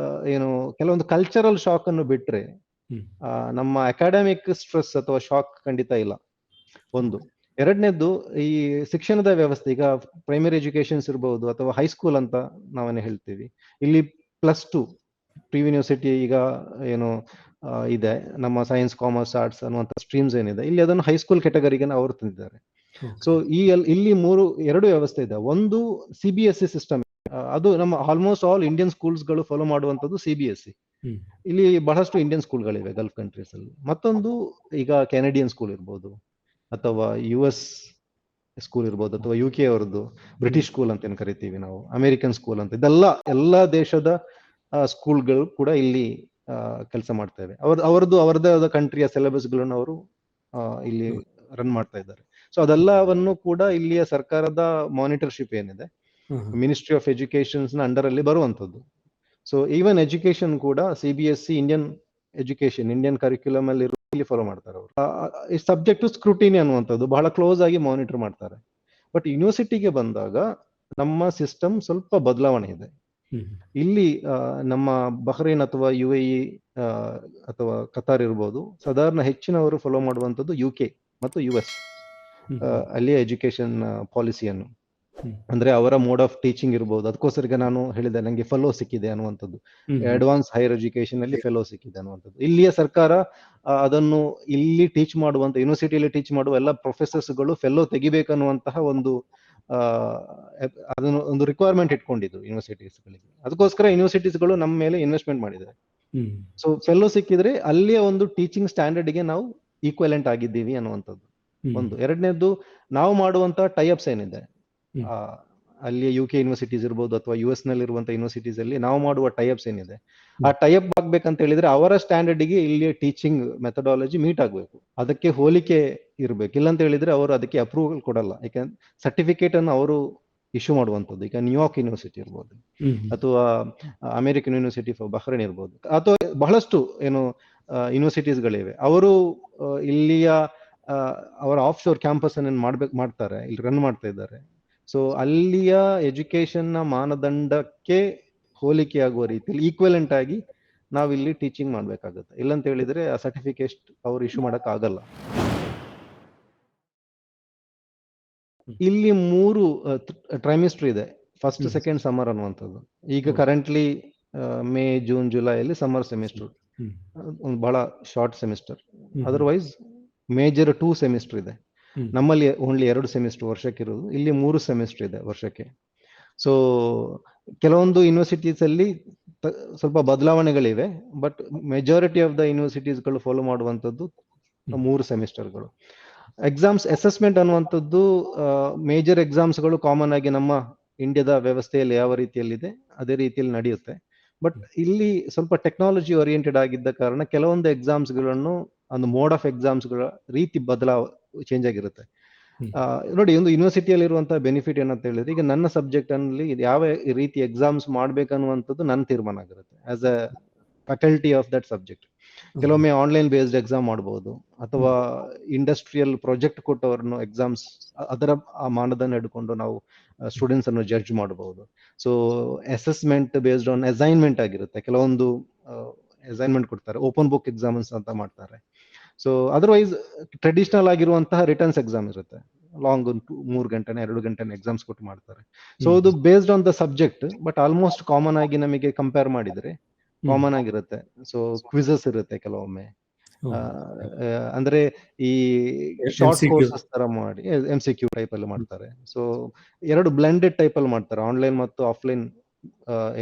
ಏನು ಕೆಲವೊಂದು ಕಲ್ಚರಲ್ ಶಾಕ್ ಅನ್ನು ಬಿಟ್ರೆ ನಮ್ಮ ಅಕಾಡೆಮಿಕ್ ಸ್ಟ್ರೆಸ್ ಅಥವಾ ಶಾಕ್ ಖಂಡಿತ ಇಲ್ಲ. ಒಂದು. ಎರಡನೇದ್ದು, ಈ ಶಿಕ್ಷಣದ ವ್ಯವಸ್ಥೆ, ಈಗ ಪ್ರೈಮರಿ ಎಜುಕೇಶನ್ಸ್ ಇರಬಹುದು ಅಥವಾ ಹೈಸ್ಕೂಲ್ ಅಂತ ನಾವೇನು ಹೇಳ್ತೀವಿ, ಇಲ್ಲಿ +2 ಪ್ರಿ ಯೂನಿವರ್ಸಿಟಿ ಈಗ ಏನು ಇದೆ, ನಮ್ಮ ಸೈನ್ಸ್, ಕಾಮರ್ಸ್, ಆರ್ಟ್ಸ್ ಅನ್ನುವಂಥ ಸ್ಟ್ರೀಮ್ಸ್ ಏನಿದೆ ಇಲ್ಲಿ ಅದನ್ನು ಹೈಸ್ಕೂಲ್ ಕೆಟಗರಿಗೆ ಅವರು ತಂದಿದ್ದಾರೆ. ಸೊ ಇಲ್ಲಿ ಎರಡು ವ್ಯವಸ್ಥೆ ಇದೆ. ಒಂದು CBSE ಸಿಸ್ಟಮ್, ಅದು ನಮ್ಮ ಆಲ್ಮೋಸ್ಟ್ ಆಲ್ ಇಂಡಿಯನ್ ಸ್ಕೂಲ್ಸ್ ಗಳು ಫಾಲೋ ಮಾಡುವಂತದ್ದು CBSE. ಇಲ್ಲಿ ಬಹಳಷ್ಟು ಇಂಡಿಯನ್ ಸ್ಕೂಲ್ಗಳಿವೆ ಗಲ್ಫ್ ಕಂಟ್ರೀಸ್ ಅಲ್ಲಿ. ಮತ್ತೊಂದು ಈಗ ಕೆನಡಿಯನ್ ಸ್ಕೂಲ್ ಇರ್ಬೋದು ಅಥವಾ US ಸ್ಕೂಲ್ ಇರ್ಬೋದು ಅಥವಾ UK ಅವರದ್ದು ಬ್ರಿಟಿಷ್ ಸ್ಕೂಲ್ ಅಂತ ಏನ್ ಕರಿತೀವಿ ನಾವು, ಅಮೆರಿಕನ್ ಸ್ಕೂಲ್ ಅಂತ, ಎಲ್ಲ ದೇಶದ ಸ್ಕೂಲ್ಗಳು ಕೂಡ ಇಲ್ಲಿ ಕೆಲಸ ಮಾಡ್ತೇವೆ. ಅವರದೇ ಆದ ಕಂಟ್ರಿಯ ಸಿಲೆಬಸ್ ಗಳನ್ನು ಅವರು ಇಲ್ಲಿ ರನ್ ಮಾಡ್ತಾ ಇದ್ದಾರೆ. ಸೊ ಅದೆಲ್ಲವನ್ನು ಕೂಡ ಇಲ್ಲಿಯ ಸರ್ಕಾರದ ಮಾನಿಟರ್ಶಿಪ್ ಏನಿದೆ, ಮಿನಿಸ್ಟ್ರಿ ಆಫ್ ಎಜುಕೇಶನ್ಸ್ ನ ಅಂಡರ್ ಅಲ್ಲಿ ಬರುವಂತದ್ದು. ಸೊ ಈವನ್ ಎಜುಕೇಶನ್ ಕೂಡ CBSE ಇಂಡಿಯನ್ ಕರಿಕ್ಯುಲಮ್ ಅಲ್ಲಿ ಇಲ್ಲಿ ಫಾಲೋ ಮಾಡ್ತಾರೆ ಅವರು. ಸಬ್ಜೆಕ್ಟ್ ಟು ಸ್ಕ್ರೂಟಿನಿ ಅನ್ನುವಂಥದ್ದು ಬಹಳ ಕ್ಲೋಸ್ ಆಗಿ ಮಾನಿಟರ್ ಮಾಡ್ತಾರೆ. ಬಟ್ ಯೂನಿವರ್ಸಿಟಿಗೆ ಬಂದಾಗ ನಮ್ಮ ಸಿಸ್ಟಮ್ ಸ್ವಲ್ಪ ಬದಲಾವಣೆ ಇದೆ. ಇಲ್ಲಿ ನಮ್ಮ ಬಹ್ರೈನ್ ಅಥವಾ UAE ಅಥವಾ ಕತಾರ್ ಇರ್ಬೋದು, ಸಾಧಾರಣ ಹೆಚ್ಚಿನವರು ಫಾಲೋ ಮಾಡುವಂಥದ್ದು UK ಮತ್ತು US ಅಲ್ಲಿಯ ಎಜುಕೇಶನ್ ಪಾಲಿಸಿಯನ್ನು. ಅಂದ್ರೆ ಅವರ ಮೋಡ್ ಆಫ್ ಟೀಚಿಂಗ್ ಇರ್ಬೋದು. ಅದಕ್ಕೋಸ್ಕರ ನಾನು ಹೇಳಿದೆ ನಂಗೆ ಫೆಲೋ ಸಿಕ್ಕಿದೆ ಅನ್ನುವಂಥದ್ದು, ಅಡ್ವಾನ್ಸ್ ಹೈಯರ್ ಎಜುಕೇಶನ್ ಅಲ್ಲಿ ಫೆಲೋ ಸಿಕ್ಕಿದೆ ಅನ್ನುವಂಥದ್ದು. ಇಲ್ಲಿಯ ಸರ್ಕಾರ ಅದನ್ನು ಇಲ್ಲಿ ಟೀಚ್ ಮಾಡುವಂತ ಯೂನಿವರ್ಸಿಟಿಯಲ್ಲಿ ಟೀಚ್ ಮಾಡುವ ಎಲ್ಲ ಪ್ರೊಫೆಸರ್ಸ್ ಗಳು ಫೆಲೋ ತೆಗಿಬೇಕನ್ನುವಂತಹ ಅದನ್ನು ಒಂದು ರಿಕ್ವೈರ್ಮೆಂಟ್ ಇಟ್ಕೊಂಡಿದ್ರು ಯೂನಿವರ್ಸಿಟೀಸ್ಗಳಿಗೆ. ಅದಕ್ಕೋಸ್ಕರ ಯೂನಿವರ್ಸಿಟೀಸ್ಗಳು ನಮ್ಮ ಮೇಲೆ ಇನ್ವೆಸ್ಟ್ಮೆಂಟ್ ಮಾಡಿದ್ದಾರೆ. ಸೊ ಫೆಲೋ ಸಿಕ್ಕಿದ್ರೆ ಅಲ್ಲಿಯ ಒಂದು ಟೀಚಿಂಗ್ ಸ್ಟ್ಯಾಂಡರ್ಡ್ ಗೆ ನಾವು ಈಕ್ವಲೆಂಟ್ ಆಗಿದ್ದೀವಿ ಅನ್ನುವಂಥದ್ದು ಒಂದು. ಎರಡನೇದ್ದು, ನಾವು ಮಾಡುವಂತ ಟೈಅಪ್ಸ್ ಏನಿದೆ ಅಲ್ಲಿ UK ಯೂನಿವರ್ಸಿಟೀಸ್ ಇರ್ಬೋದು ಅಥವಾ US ನಲ್ಲಿ ಇರುವಂತಹ ಯೂನಿವರ್ಸಿಟೀಸ್ ಅಲ್ಲಿ ನಾವು ಮಾಡುವ ಟೈಅಪ್ಸ್ ಏನಿದೆ, ಆ ಟೈಅಪ್ ಆಗ್ಬೇಕಂತ ಹೇಳಿದ್ರೆ ಅವರ ಸ್ಟ್ಯಾಂಡರ್ಡ್ ಗೆ ಇಲ್ಲಿ ಟೀಚಿಂಗ್ ಮೆಥಡಾಲಜಿ ಮೀಟ್ ಆಗ್ಬೇಕು. ಅದಕ್ಕೆ ಹೋಲಿಕೆ ಇರಬೇಕು. ಇಲ್ಲಂತ ಹೇಳಿದ್ರೆ ಅವರು ಅದಕ್ಕೆ ಅಪ್ರೂವಲ್ ಕೊಡಲ್ಲ. ಯಾಕಂದ್ರೆ ಸರ್ಟಿಫಿಕೇಟ್ ಅನ್ನು ಅವರು ಇಶ್ಯೂ ಮಾಡುವಂಥದ್ದು. ಈಗ ನ್ಯೂಯಾರ್ಕ್ ಯೂನಿವರ್ಸಿಟಿ ಇರ್ಬೋದು, ಅಥವಾ ಅಮೆರಿಕನ್ ಯೂನಿವರ್ಸಿಟಿ ಫಾರ್ ಬಹ್ರೈನ್ ಇರ್ಬೋದು, ಅಥವಾ ಬಹಳಷ್ಟು ಏನು ಯೂನಿವರ್ಸಿಟೀಸ್ಗಳಿವೆ. ಅವರು ಇಲ್ಲಿಯ ಅವರ ಆಫ್ ಶೋರ್ ಕ್ಯಾಂಪಸ್ ಅನ್ನು ಮಾಡ್ತಾರೆ, ಇಲ್ಲಿ ರನ್ ಮಾಡ್ತಾ ಇದ್ದಾರೆ. ಸೊ ಅಲ್ಲಿಯ ಎಜುಕೇಶನ್ ನ ಮಾನದಂಡಕ್ಕೆ ಹೋಲಿಕೆಯಾಗುವ ರೀತಿಯಲ್ಲಿ ಈಕ್ವಲೆಂಟ್ ಆಗಿ ನಾವಿಲ್ಲಿ ಟೀಚಿಂಗ್ ಮಾಡ್ಬೇಕಾಗುತ್ತೆ. ಇಲ್ಲಂತ ಹೇಳಿದ್ರೆ ಆ ಸರ್ಟಿಫಿಕೇಟ್ ಅವ್ರು ಇಶ್ಯೂ ಮಾಡಕ್ ಆಗಲ್ಲ. ಇಲ್ಲಿ 3 ಟ್ರೈಮಿಸ್ಟರ್ ಇದೆ, ಫಸ್ಟ್ ಸೆಕೆಂಡ್ ಸಮ್ಮರ್ ಅನ್ನುವಂಥದ್ದು. ಈಗ ಕರೆಂಟ್ಲಿ ಮೇ ಜೂನ್ ಜುಲೈಯಲ್ಲಿ ಸಮ್ಮರ್ ಸೆಮಿಸ್ಟರ್, ಒಂದು ಬಹಳ short semester. Otherwise major 2 semester ಇದೆ. ನಮ್ಮಲ್ಲಿ ಓನ್ಲಿ 2 ಸೆಮಿಸ್ಟರ್ ವರ್ಷಕ್ಕೆ ಇರೋದು, ಇಲ್ಲಿ 3 ಸೆಮಿಸ್ಟರ್ ಇದೆ ವರ್ಷಕ್ಕೆ. ಸೊ ಕೆಲವೊಂದು ಯೂನಿವರ್ಸಿಟೀಸ್ ಅಲ್ಲಿ ಸ್ವಲ್ಪ ಬದಲಾವಣೆಗಳಿವೆ, ಬಟ್ ಮೆಜಾರಿಟಿ ಆಫ್ ದ ಯೂನಿವರ್ಸಿಟೀಸ್ಗಳು ಫಾಲೋ ಮಾಡುವಂಥದ್ದು 3 ಸೆಮಿಸ್ಟರ್ಗಳು. ಎಕ್ಸಾಮ್ಸ್ ಅಸೆಸ್ಮೆಂಟ್ ಅನ್ನುವಂಥದ್ದು ಮೇಜರ್ ಎಕ್ಸಾಮ್ಸ್ಗಳು ಕಾಮನ್ ಆಗಿ ನಮ್ಮ ಇಂಡಿಯಾದ ವ್ಯವಸ್ಥೆಯಲ್ಲಿ ಯಾವ ರೀತಿಯಲ್ಲಿದೆ ಅದೇ ರೀತಿಯಲ್ಲಿ ನಡೆಯುತ್ತೆ. ಬಟ್ ಇಲ್ಲಿ ಸ್ವಲ್ಪ ಟೆಕ್ನಾಲಜಿ ಓರಿಯೆಂಟೆಡ್ ಆಗಿದ್ದ ಕಾರಣ ಕೆಲವೊಂದು ಎಕ್ಸಾಮ್ಸ್ಗಳನ್ನು, ಒಂದು ಮೋಡ್ ಆಫ್ ಎಕ್ಸಾಮ್ಸ್ಗಳ ರೀತಿ ಚೇಂಜ್ ಆಗಿರುತ್ತೆ. ನೋಡಿ, ಒಂದು ಯೂನಿವರ್ಸಿಟಿಯಲ್ಲಿ ಇರುವಂತಹ ಬೆನಿಫಿಟ್ ಏನಂತ ಹೇಳಿದ್ರೆ, ಈಗ ನನ್ನ ಸಬ್ಜೆಕ್ಟ್ ಅಲ್ಲಿ ಯಾವ ರೀತಿ ಎಕ್ಸಾಮ್ಸ್ ಮಾಡ್ಬೇಕನ್ನುವಂಥದ್ದು ನನ್ನ ತೀರ್ಮಾನ ಆಗಿರುತ್ತೆ as a faculty of that subject. ಕೆಲವೊಮ್ಮೆ ಆನ್ಲೈನ್ ಬೇಸ್ಡ್ ಎಕ್ಸಾಮ್ ಮಾಡಬಹುದು, ಅಥವಾ ಇಂಡಸ್ಟ್ರಿಯಲ್ ಪ್ರಾಜೆಕ್ಟ್ ಕೊಟ್ಟವ್ರನ್ನು ಎಕ್ಸಾಮ್ಸ್ ಅದರ ಆ ಮಾನದಂಡ ಹಿಡ್ಕೊಂಡು ನಾವು ಸ್ಟೂಡೆಂಟ್ಸ್ ಅನ್ನು ಜಡ್ಜ್ ಮಾಡಬಹುದು. So assessment based on assignment ಆಗಿರುತ್ತೆ. ಕೆಲವೊಂದು ಅಸೈನ್ಮೆಂಟ್ ಕೊಡ್ತಾರೆ, ಓಪನ್ ಬುಕ್ ಎಕ್ಸಾಮ್ಸ್ ಅಂತ ಮಾಡ್ತಾರೆ. ಸೊ ಅದರ್ವೈಸ್ ಟ್ರೆಡಿಷನಲ್ ಆಗಿರುವಂತಹ ರಿಟರ್ನ್ಸ್ ಎಕ್ಸಾಮ್ ಇರುತ್ತೆ, ಲಾಂಗ್ 3 ಗಂಟೆನ 2 ಗಂಟೆನ ಎಕ್ಸಾಮ್ಸ್ ಕೊಟ್ಟು ಮಾಡ್ತಾರೆ. ಸೊ ಅದು based on the subject, but almost common ಆಗಿ ನಮಗೆ ಕಂಪೇರ್ ಮಾಡಿದ್ರೆ ಕಾಮನ್ ಆಗಿರುತ್ತೆ. ಸೊ ಕ್ವಿಸಸ್ ಇರುತ್ತೆ ಕೆಲವೊಮ್ಮೆ, ಅಂದ್ರೆ ಈ ಶಾರ್ಟ್ ಕೋರ್ಸಸ್ ತರ ಮಾಡಿ MCQ ಟೈಪ್ ಅಲ್ಲಿ ಮಾಡ್ತಾರೆ. ಸೊ 2 ಬ್ಲೆಂಡೆಡ್ ಟೈಪ್ ಅಲ್ಲಿ ಮಾಡ್ತಾರೆ, ಆನ್ಲೈನ್ ಮತ್ತು ಆಫ್ಲೈನ್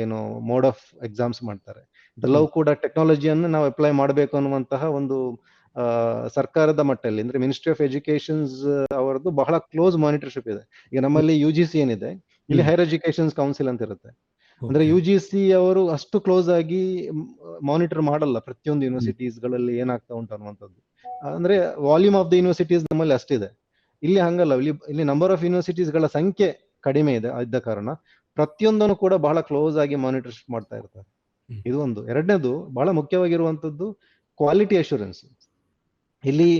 ಏನು ಮೋಡ್ ಆಫ್ ಎಕ್ಸಾಮ್ಸ್ ಮಾಡ್ತಾರೆ. ಎಲ್ಲವೂ ಕೂಡ ಟೆಕ್ನಾಲಜಿಯನ್ನು ನಾವು ಅಪ್ಲೈ ಮಾಡಬೇಕು ಅನ್ನುವಂತಹ ಒಂದು ಸರ್ಕಾರದ ಮಟ್ಟದಲ್ಲಿ, ಅಂದ್ರೆ ಮಿನಿಸ್ಟ್ರಿ ಆಫ್ ಎಜುಕೇಶನ್ಸ್ ಅವರದ್ದು ಬಹಳ ಕ್ಲೋಸ್ ಮಾನಿಟರ್ಶಿಪ್ ಇದೆ. ಈಗ ನಮ್ಮಲ್ಲಿ UGC ಏನಿದೆ, ಇಲ್ಲಿ ಹೈಯರ್ ಎಜುಕೇಶನ್ ಕೌನ್ಸಿಲ್ ಅಂತ ಇರುತ್ತೆ. ಅಂದ್ರೆ UGC ಅವರು ಅಷ್ಟು ಕ್ಲೋಸ್ ಆಗಿ ಮಾನಿಟರ್ ಮಾಡಲ್ಲ ಪ್ರತಿಯೊಂದು ಯೂನಿವರ್ಸಿಟೀಸ್ ಗಳಲ್ಲಿ ಏನಾಗ್ತಾ ಉಂಟು ಅನ್ನುವಂಥದ್ದು. ಅಂದ್ರೆ ವಾಲ್ಯೂಮ್ ಆಫ್ ದ ಯೂನಿವರ್ಸಿಟೀಸ್ ನಮ್ಮಲ್ಲಿ ಅಷ್ಟಿದೆ. ಇಲ್ಲಿ ಹಂಗಲ್ಲ, ಇಲ್ಲಿ ನಂಬರ್ ಆಫ್ ಯೂನಿವರ್ಸಿಟೀಸ್ ಗಳ ಸಂಖ್ಯೆ ಕಡಿಮೆ ಇದೆ, ಇದ್ದ ಕಾರಣ ಪ್ರತಿಯೊಂದನ್ನು ಕೂಡ ಬಹಳ ಕ್ಲೋಸ್ ಆಗಿ ಮಾನಿಟರ್ಶಿಪ್ ಮಾಡ್ತಾ ಇರ್ತಾರೆ. ಇದು ಒಂದು. ಎರಡನೇದು ಬಹಳ ಮುಖ್ಯವಾಗಿರುವಂತದ್ದು ಕ್ವಾಲಿಟಿ ಅಶ್ಯೂರೆನ್ಸ್. ಇಲ್ಲಿ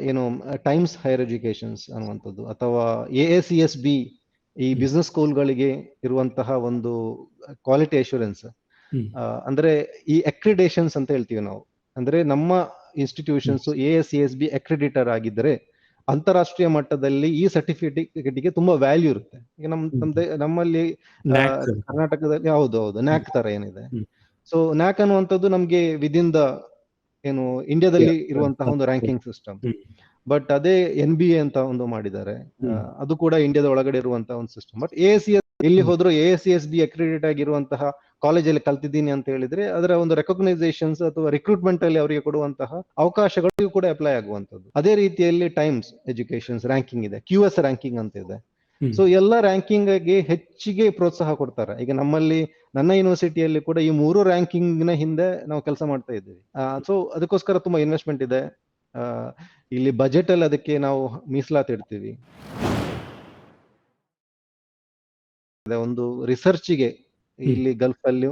ಏನು ಟೈಮ್ಸ್ ಹೈಯರ್ ಎಜುಕೇಶನ್ಸ್ ಅನ್ನುವಂಥದ್ದು, ಅಥವಾ AACSB ಈ ಬಿಸ್ನೆಸ್ ಸ್ಕೂಲ್ಗಳಿಗೆ ಇರುವಂತಹ ಒಂದು ಕ್ವಾಲಿಟಿ ಅಶ್ಯೂರೆನ್ಸ್, ಅಂದ್ರೆ ಈ ಅಕ್ರಿಡೇಷನ್ಸ್ ಅಂತ ಹೇಳ್ತೀವಿ ನಾವು. ಅಂದ್ರೆ ನಮ್ಮ ಇನ್ಸ್ಟಿಟ್ಯೂಷನ್ಸ್ AACSB ಅಕ್ರಿಡಿಟರ್ ಆಗಿದ್ದರೆ ಅಂತಾರಾಷ್ಟ್ರೀಯ ಮಟ್ಟದಲ್ಲಿ ಈ ಸರ್ಟಿಫಿಕೇಟ್ಗೆ ತುಂಬಾ ವ್ಯಾಲ್ಯೂ ಇರುತ್ತೆ. ಈಗ ನಮ್ಮಲ್ಲಿ ಕರ್ನಾಟಕದಲ್ಲಿ ಹೌದು ನ್ಯಾಕ್ ತರ ಏನಿದೆ. ಸೊ ನ್ಯಾಕ್ ಅನ್ನುವಂಥದ್ದು ನಮ್ಗೆ ವಿದಿನ್ ದ ಏನು ಇಂಡಿಯಾದಲ್ಲಿ ಇರುವಂತಹ ಒಂದು ರ್ಯಾಂಕಿಂಗ್ ಸಿಸ್ಟಮ್. ಬಟ್ ಅದೇ NBA ಅಂತ ಒಂದು ಮಾಡಿದ್ದಾರೆ, ಅದು ಕೂಡ ಇಂಡಿಯಾದ ಒಳಗಡೆ ಇರುವಂತಹ ಒಂದು ಸಿಸ್ಟಮ್. ಬಟ್ AACS ಎಲ್ಲಿ ಹೋದ್ರು AACSB ಅಕ್ರಿಡಿಟ್ ಆಗಿರುವಂತಹ ಕಾಲೇಜಲ್ಲಿ ಕಲ್ತಿದ್ದೀನಿ ಅಂತ ಹೇಳಿದ್ರೆ ಅದರ ಒಂದು ರೆಕಗ್ನೈಸೇಷನ್ಸ್ ಅಥವಾ ರಿಕ್ರೂಟ್ಮೆಂಟ್ ಅಲ್ಲಿ ಅವರಿಗೆ ಕೊಡುವಂತಹ ಅವಕಾಶಗಳು ಕೂಡ ಅಪ್ಲೈ ಆಗುವಂತದ್ದು. ಅದೇ ರೀತಿಯಲ್ಲಿ ಟೈಮ್ಸ್ ಎಜುಕೇಶನ್ಸ್ ರ್ಯಾಂಕಿಂಗ್ ಇದೆ, QS ರ್ಯಾಂಕಿಂಗ್ ಅಂತ ಇದೆ. ಸೊ ಎಲ್ಲ ರ್ಯಾಂಕಿಂಗ್ ಗೆ ಹೆಚ್ಚಿಗೆ ಪ್ರೋತ್ಸಾಹ ಕೊಡ್ತಾರೆ. ಈಗ ನಮ್ಮಲ್ಲಿ ನನ್ನ ಯೂನಿವರ್ಸಿಟಿಯಲ್ಲಿ ಕೂಡ ಈ 3 ರ್ಯಾಂಕಿಂಗ್ ನ ಹಿಂದೆ ನಾವು ಕೆಲಸ ಮಾಡ್ತಾ ಇದ್ದೀವಿ. ಸೊ ಅದಕ್ಕೋಸ್ಕರ ತುಂಬಾ ಇನ್ವೆಸ್ಟ್ಮೆಂಟ್ ಇದೆ. ಇಲ್ಲಿ ಬಜೆಟ್ ಅಲ್ಲಿ ಅದಕ್ಕೆ ನಾವು ಮೀಸಲಾತಿ ಇಡ್ತೀವಿ. ಒಂದು ರಿಸರ್ಚ್ಗೆ ಇಲ್ಲಿ ಗಲ್ಫ್ ಅಲ್ಲಿ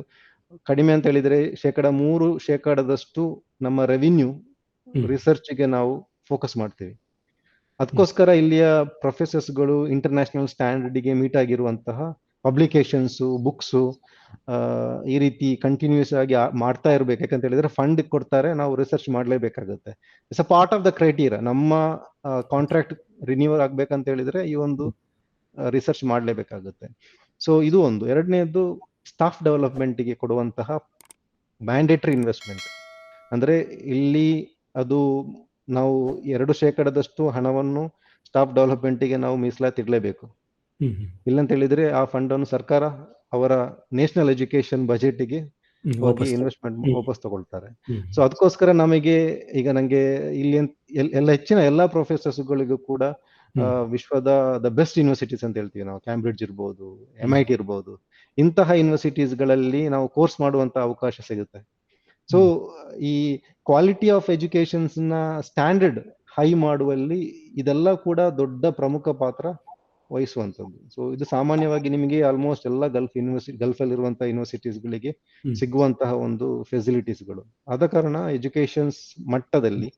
ಕಡಿಮೆ ಅಂತ ಹೇಳಿದ್ರೆ 3% ನಮ್ಮ ರೆವಿನ್ಯೂ ರಿಸರ್ಚ್ಗೆ ನಾವು ಫೋಕಸ್ ಮಾಡ್ತೀವಿ. ಅದಕ್ಕೋಸ್ಕರ ಇಲ್ಲಿಯ ಪ್ರೊಫೆಸರ್ಸ್ಗಳು ಇಂಟರ್ನ್ಯಾಷನಲ್ ಸ್ಟ್ಯಾಂಡರ್ಡ್ಗೆ ಮೀಟ್ ಆಗಿರುವಂತಹ ಪಬ್ಲಿಕೇಶನ್ಸ್, ಬುಕ್ಸ್ ಈ ರೀತಿ ಕಂಟಿನ್ಯೂಸ್ ಆಗಿ ಮಾಡ್ತಾ ಇರ್ಬೇಕು. ಯಾಕಂತ ಹೇಳಿದ್ರೆ ಫಂಡ್ ಕೊಡ್ತಾರೆ, ನಾವು ರಿಸರ್ಚ್ ಮಾಡ್ಲೇಬೇಕಾಗುತ್ತೆ. It's a part of the criteria. ನಮ್ಮ ಕಾಂಟ್ರಾಕ್ಟ್ ರಿನ್ಯೂವಲ್ ಆಗ್ಬೇಕಂತ ಹೇಳಿದ್ರೆ ಈ ಒಂದು ರಿಸರ್ಚ್ ಮಾಡ್ಲೇಬೇಕಾಗುತ್ತೆ. ಸೊ ಇದು ಒಂದು. ಎರಡನೇದು ಸ್ಟಾಫ್ ಡೆವಲಪ್ಮೆಂಟ್ಗೆ ಕೊಡುವಂತಹ ಮ್ಯಾಂಡೇಟರಿ ಇನ್ವೆಸ್ಟ್ಮೆಂಟ್. ಅಂದ್ರೆ ಇಲ್ಲಿ ಅದು ನಾವು 2% ಹಣವನ್ನು ಸ್ಟಾಫ್ ಡೆವಲಪ್ಮೆಂಟ್ಗೆ ನಾವು ಮೀಸಲಾತಿ ಇಡಲೇಬೇಕು. ಇಲ್ಲಂತ ಹೇಳಿದ್ರೆ ಆ ಫಂಡ್ ಅನ್ನು ಸರ್ಕಾರ ಅವರ ನ್ಯಾಷನಲ್ ಎಜುಕೇಶನ್ ಬಜೆಟ್ಗೆ ಹೋಗಿ ಇನ್ವೆಸ್ಟ್ಮೆಂಟ್ ವಾಪಸ್ ತಗೊಳ್ತಾರೆ. ಸೊ ಅದಕ್ಕೋಸ್ಕರ ನಮಗೆ ಈಗ ನಂಗೆ ಇಲ್ಲಿ ಹೆಚ್ಚಿನ ಎಲ್ಲಾ ಪ್ರೊಫೆಸರ್ಸ್ಗಳಿಗೂ ಕೂಡ ವಿಶ್ವದ ದ ಬೆಸ್ಟ್ ಯೂನಿವರ್ಸಿಟೀಸ್ ಅಂತ ಹೇಳ್ತೀವಿ ನಾವು, ಕ್ಯಾಂಬ್ರಿಡ್ಜ್ ಇರ್ಬೋದು, MIT ಇರ್ಬೋದು, ಇಂತಹ ಯೂನಿವರ್ಸಿಟೀಸ್ ಗಳಲ್ಲಿ ನಾವು ಕೋರ್ಸ್ ಮಾಡುವಂತ ಅವಕಾಶ ಸಿಗುತ್ತೆ. ಸೊ ಈ ಕ್ವಾಲಿಟಿ ಆಫ್ ಎಜುಕೇಶನ್ಸ್ ನ ಸ್ಟ್ಯಾಂಡರ್ಡ್ ಹೈ ಮಾಡುವಲ್ಲಿ ಇದೆಲ್ಲ ಕೂಡ ದೊಡ್ಡ ಪ್ರಮುಖ ಪಾತ್ರ ವಹಿಸುವಂಥದ್ದು. ಸೊ ಇದು ಸಾಮಾನ್ಯವಾಗಿ ನಿಮಗೆ ಆಲ್ಮೋಸ್ಟ್ ಎಲ್ಲ ಗಲ್ಫ್ ಅಲ್ಲಿರುವಂತಹ ಯೂನಿವರ್ಸಿಟೀಸ್ಗಳಿಗೆ ಸಿಗುವಂತಹ ಒಂದು ಫೆಸಿಲಿಟೀಸ್ಗಳು. ಆದ ಕಾರಣ ಎಜುಕೇಶನ್ಸ್ ಮಟ್ಟದಲ್ಲಿ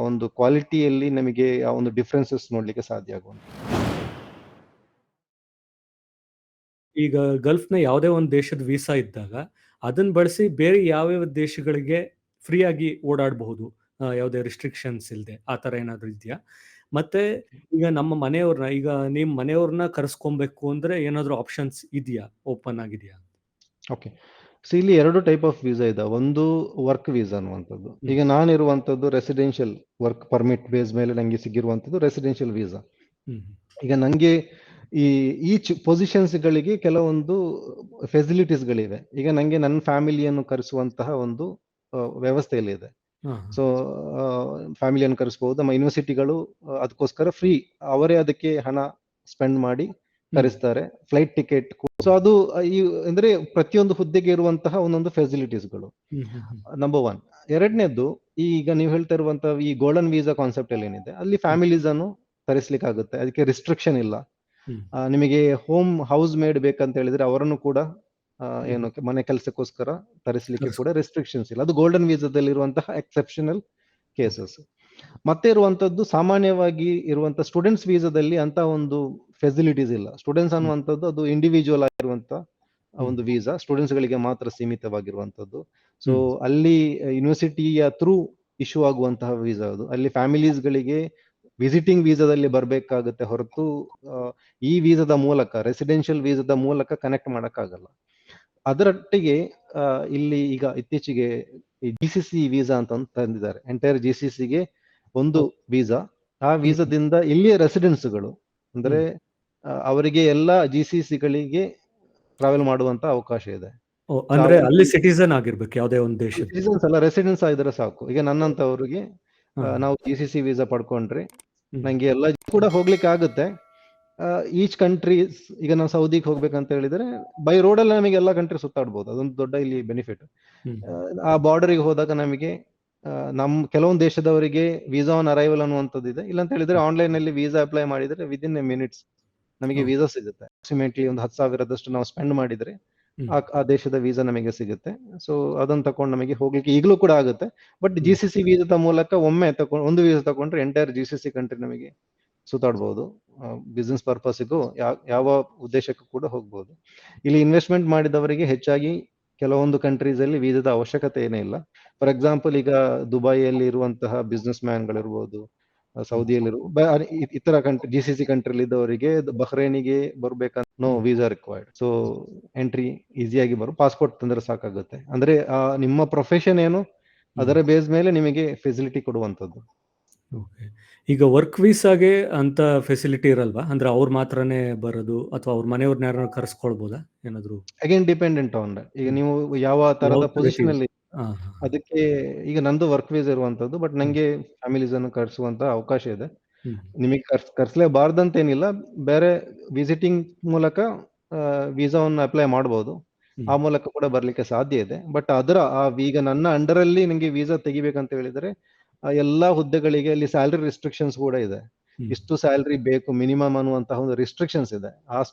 ಒಂದು ಕ್ವಾಲಿಟಿಯಲ್ಲಿ ನಮಗೆ ಆ ಒಂದು ಡಿಫ್ರೆನ್ಸಸ್ ನೋಡ್ಲಿಕ್ಕೆ ಸಾಧ್ಯ ಆಗುವಂತ. ಈಗ ಗಲ್ಫ್ನ ಯಾವುದೇ ಒಂದು ದೇಶದ ವೀಸಾ ಇದ್ದಾಗ ಅದನ್ನ ಬಳಸಿ ಬೇರೆ ಯಾವ್ಯಾವ ದೇಶಗಳಿಗೆ ಫ್ರೀ ಆಗಿ ಓಡಾಡಬಹುದು, ಯಾವುದೇ ರಿಸ್ಟ್ರಿಕ್ಷನ್ಸ್ ಇಲ್ಲದೆ, ಆ ಥರ ಏನಾದರೂ ಇದೆಯಾ? ಮತ್ತೆ ಈಗ ನಮ್ಮ ಮನೆಯವ್ರನ್ನ, ಈಗ ನಿಮ್ಮ ಮನೆಯವ್ರನ್ನ ಕರೆಸ್ಕೊಬೇಕು ಅಂದ್ರೆ ಏನಾದರೂ ಆಪ್ಷನ್ಸ್ ಇದೆಯಾ, ಓಪನ್ ಆಗಿದೆಯಾ? ಓಕೆ, ಸೊ ಇಲ್ಲಿ 2 ಟೈಪ್ ಆಫ್ ವೀಸಾ ಇದೆ. ಒಂದು ವರ್ಕ್ ವೀಸಾ ಅನ್ನುವಂಥದ್ದು. ಈಗ ನಾನಿರುವಂಥದ್ದು ರೆಸಿಡೆನ್ಷಿಯಲ್ ವರ್ಕ್ ಪರ್ಮಿಟ್ ಬೇಸ್ ಮೇಲೆ ನಂಗೆ ಸಿಗಿರುವಂಥದ್ದು ರೆಸಿಡೆನ್ಷಿಯಲ್ ವೀಸಾ. ಈಗ ನಂಗೆ ಈ ಪೊಸಿಷನ್ಸ್ಗಳಿಗೆ ಕೆಲವೊಂದು ಫೆಸಿಲಿಟೀಸ್ಗಳಿವೆ. ಈಗ ನಂಗೆ ನನ್ನ ಫ್ಯಾಮಿಲಿಯನ್ನು ಕರೆಸುವಂತಹ ಒಂದು ವ್ಯವಸ್ಥೆಯಲ್ಲಿ ಇದೆ. ಸೊ ಫ್ಯಾಮಿಲಿಯನ್ನು ಕರೆಸಬಹುದು. ನಮ್ಮ ಯೂನಿವರ್ಸಿಟಿಗಳು ಅದಕ್ಕೋಸ್ಕರ ಫ್ರೀ, ಅವರೇ ಅದಕ್ಕೆ ಹಣ ಸ್ಪೆಂಡ್ ಮಾಡಿ ಕರೆಸ್ತಾರೆ, ಫ್ಲೈಟ್ ಟಿಕೆಟ್. ಸೊ ಅದು ಈ ಅಂದ್ರೆ ಪ್ರತಿಯೊಂದು ಹುದ್ದೆಗೆ ಇರುವಂತಹ ಒಂದೊಂದು ಫೆಸಿಲಿಟೀಸ್ಗಳು, ನಂಬರ್ 1. ಎರಡನೇದು, ಈಗ ನೀವು ಹೇಳ್ತಾ ಇರುವಂತಹ ಈ ಗೋಲ್ಡನ್ ವೀಸಾ ಕಾನ್ಸೆಪ್ಟ್ ಅಲ್ಲಿ ಏನಿದೆ, ಅಲ್ಲಿ ಫ್ಯಾಮಿಲೀಸ್ ಅನ್ನು ತರಿಸ್ಲಿಕ್ಕೆ ಆಗುತ್ತೆ, ಅದಕ್ಕೆ ರಿಸ್ಟ್ರಿಕ್ಷನ್ ಇಲ್ಲ. ನಿಮಗೆ ಹೌಸ್ ಮೇಡ್ ಬೇಕಂತ ಹೇಳಿದ್ರೆ ಅವರನ್ನು ಕೂಡ ಏನು ಮನೆ ಕೆಲಸಕ್ಕೋಸ್ಕರ ತರಿಸ್ಲಿಕ್ಕೆ ಕೂಡ ರೆಸ್ಟ್ರಿಕ್ಷನ್ಸ್ ಇಲ್ಲ. ಅದು ಗೋಲ್ಡನ್ ವೀಸಾದಲ್ಲಿ ಇರುವಂತಹ ಎಕ್ಸೆಪ್ಷನಲ್ ಕೇಸಸ್. ಮತ್ತೆ ಇರುವಂತದ್ದು ಸಾಮಾನ್ಯವಾಗಿ ಇರುವಂತಹ ಸ್ಟೂಡೆಂಟ್ಸ್ ವೀಸಾದಲ್ಲಿ ಅಂತ ಒಂದು ಫೆಸಿಲಿಟೀಸ್ ಇಲ್ಲ. ಸ್ಟೂಡೆಂಟ್ಸ್ ಅನ್ನುವಂಥದ್ದು ಅದು ಇಂಡಿವಿಜುವಲ್ ಆಗಿರುವಂತಹ ಒಂದು ವೀಸಾ, ಸ್ಟೂಡೆಂಟ್ಸ್ ಗಳಿಗೆ ಮಾತ್ರ ಸೀಮಿತವಾಗಿರುವಂತದ್ದು. ಸೊ ಅಲ್ಲಿ ಯೂನಿವರ್ಸಿಟಿಯ ಥ್ರೂ ಇಶ್ಯೂ ಆಗುವಂತಹ ವೀಸಾ ಅದು. ಅಲ್ಲಿ ಫ್ಯಾಮಿಲೀಸ್ ಗಳಿಗೆ ವಿಸಿಟಿಂಗ್ ವೀಸಾದಲ್ಲಿ ಬರ್ಬೇಕಾಗುತ್ತೆ ಹೊರತು ಈ ವೀಸಾದ ಮೂಲಕ, ರೆಸಿಡೆನ್ಷಿಯಲ್ ವೀಸಾದ ಮೂಲಕ ಕನೆಕ್ಟ್ ಮಾಡಕ್ಕಾಗಲ್ಲ. ಅದರೊಟ್ಟಿಗೆ ಇಲ್ಲಿ ಈಗ ಇತ್ತೀಚೆಗೆ GCC ವೀಸಾ ಅಂತ ತಂದಿದ್ದಾರೆ. ಎಂಟೈರ್ GCCಗೆ ಒಂದು ವೀಸಾ. ಆ ವೀಸಾದಿಂದ ಇಲ್ಲಿಯ ರೆಸಿಡೆನ್ಸ್ಗಳು ಅಂದ್ರೆ ಅವರಿಗೆ ಎಲ್ಲ GCCಗಳಿಗೆ ಟ್ರಾವೆಲ್ ಮಾಡುವಂತ ಅವಕಾಶ ಇದೆ. ಅಂದ್ರೆ ಅಲ್ಲಿ ಸಿಟಿಸನ್ ಆಗಿರ್ಬೇಕು, ಯಾವುದೇ ಒಂದು ದೇಶ ಸಿಟಿಸನ್ಸ್ ಅಲ್ಲ, ರೆಸಿಡೆನ್ಸ್ ಆಗಿದ್ರೆ ಸಾಕು. ಈಗ ನನ್ನಂತವರಿಗೆ ನಾವು GCC ವೀಸಾ ಪಡ್ಕೊಂಡ್ರೆ ನಂಗೆ ಎಲ್ಲ ಕೂಡ ಹೋಗ್ಲಿಕ್ಕೆ ಆಗುತ್ತೆ. ಈಚ್ ಕಂಟ್ರೀಸ್, ಈಗ ನಾವು ಸೌದಿಗೆ ಹೋಗ್ಬೇಕಂತ ಹೇಳಿದ್ರೆ ಬೈ ರೋಡ್ ಅಲ್ಲಿ ನಮಗೆ ಎಲ್ಲ ಕಂಟ್ರಿ ಸುತ್ತಾಡ್ಬೋದು, ಅದೊಂದು ದೊಡ್ಡ ಇಲ್ಲಿ ಬೆನಿಫಿಟ್. ಆ ಬಾರ್ಡರ್ಗೆ ಹೋದಾಗ ನಮಗೆ ಕೆಲವೊಂದು ದೇಶದವರಿಗೆ ವೀಸಾ ಆನ್ ಅರೈವಲ್ ಅನ್ನುವಂಥದ್ದು ಇದೆ. ಇಲ್ಲ ಅಂತ ಹೇಳಿದ್ರೆ ಆನ್ಲೈನ್ ಅಲ್ಲಿ ವೀಸಾ ಅಪ್ಲೈ ಮಾಡಿದ್ರೆ ವಿದಿನ್ ಎ ಮಿನಿಟ್ಸ್ ನಮಗೆ ವೀಸಾ ಸಿಗುತ್ತೆ. ಅಪ್ರಾಕ್ಸಿಮೇಟ್ಲಿ ಒಂದು 10,000 ನಾವು ಸ್ಪೆಂಡ್ ಮಾಡಿದ್ರೆ ಆ ದೇಶದ ವೀಸಾ ನಮಗೆ ಸಿಗುತ್ತೆ. ಸೊ ಅದನ್ನ ತಕೊಂಡು ನಮಗೆ ಹೋಗ್ಲಿಕ್ಕೆ ಈಗಲೂ ಕೂಡ ಆಗುತ್ತೆ. ಬಟ್ GCC ವೀಸಾದ ಮೂಲಕ ಒಮ್ಮೆ ಒಂದು ವೀಸಾ ತಗೊಂಡ್ರೆ ಎಂಟೈರ್ GCC ಕಂಟ್ರಿ ನಮಗೆ ಸುತ್ತಾಡ್ಬೋದು. ಬಿಸ್ನೆಸ್ ಪರ್ಪಸ್ಗೂ ಯಾವ ಉದ್ದೇಶಕ್ಕೂ ಕೂಡ ಹೋಗ್ಬೋದು. ಇಲ್ಲಿ ಇನ್ವೆಸ್ಟ್ಮೆಂಟ್ ಮಾಡಿದವರಿಗೆ ಹೆಚ್ಚಾಗಿ ಕೆಲವೊಂದು ಕಂಟ್ರೀಸ್ ಅಲ್ಲಿ ವೀಸಾದ ಅವಶ್ಯಕತೆ ಏನೇ ಇಲ್ಲ. ಫಾರ್ ಎಕ್ಸಾಂಪಲ್, ಈಗ ದುಬೈಯಲ್ಲಿ ಇರುವಂತಹ ಬಿಸ್ನೆಸ್ ಮ್ಯಾನ್ಗಳಿರ್ಬೋದು, ಸೌದಿಯಲ್ಲಿ ಇತರ ಕಂಟ್ರಿ GCC ಕಂಟ್ರಿಲಿ ಇದ್ದವರಿಗೆ ಬಹ್ರೈನಿಗೆ ಬರ್ಬೇಕಂತ no visa required. So entry ಈಸಿಯಾಗಿ ಪಾಸ್ಪೋರ್ಟ್ ತಂದ್ರೆ ಸಾಕಾಗುತ್ತೆ. ಅಂದ್ರೆ ನಿಮ್ಮ ಪ್ರೊಫೆಷನ್ ಏನು ಅದರ ಬೇಸ್ ಮೇಲೆ ನಿಮಗೆ ಫೆಸಿಲಿಟಿ ಕೊಡುವಂತದ್ದು. ಈಗ ವರ್ಕ್ ವೀಸಾಗೆ ಅಂತ ಫೆಸಿಲಿಟಿ ಇರಲ್ವಾ? ಅಂದ್ರೆ ಅವ್ರು ಮಾತ್ರನೇ ಬರೋದು ಅಥವಾ ಅವ್ರ ಮನೆಯವ್ರನ್ನ ಯಾರನ್ನ ಕರೆಸ್ಕೊಳ್ಬೋದಾ ಏನಾದ್ರು? ಅಗೇನ್ ಡಿಪೆಂಡೆಂಟ್ ಆನ್ ಈಗ ನೀವು ಯಾವ ತರದ ಪೊಸಿಷನ್ ಅಲ್ಲಿ. ಅದಕ್ಕೆ ಈಗ ನಂದು ವರ್ಕ್ ವೀಸಾ ಇರುವಂತದ್ದು, ಬಟ್ ನಂಗೆ ಫ್ಯಾಮಿಲೀಸ್ ಅನ್ನು ಕರೆಸುವಂತ ಅವಕಾಶ ಇದೆ. ನಿಮಗೆ ಕರ್ಸ್ಲೇಬಾರ್ದಂತೇನಿಲ್ಲ, ಬೇರೆ ವಿಸಿಟಿಂಗ್ ಮೂಲಕ ವೀಸಾವನ್ನು ಅಪ್ಲೈ ಮಾಡಬಹುದು. ಆ ಮೂಲಕ ಕೂಡ ಬರ್ಲಿಕ್ಕೆ ಸಾಧ್ಯ ಇದೆ. ಬಟ್ ಈಗ ನನ್ನ ಅಂಡರ್ ಅಲ್ಲಿ ನಂಗೆ ವೀಸಾ ತೆಗಿಬೇಕಂತ ಹೇಳಿದ್ರೆ ಎಲ್ಲಾ ಹುದ್ದೆಗಳಿಗೆ ಅಲ್ಲಿ ಸ್ಯಾಲರಿ ರಿಸ್ಟ್ರಿಕ್ಷನ್ಸ್ ಕೂಡ ಇದೆ. ಇಷ್ಟು ಸ್ಯಾಲರಿ ಬೇಕು ಮಿನಿಮಮ್ ಅನ್ನುವಂತಹ ಒಂದು ರಿಸ್ಟ್ರಿಕ್ಷನ್ಸ್ ಇದೆ.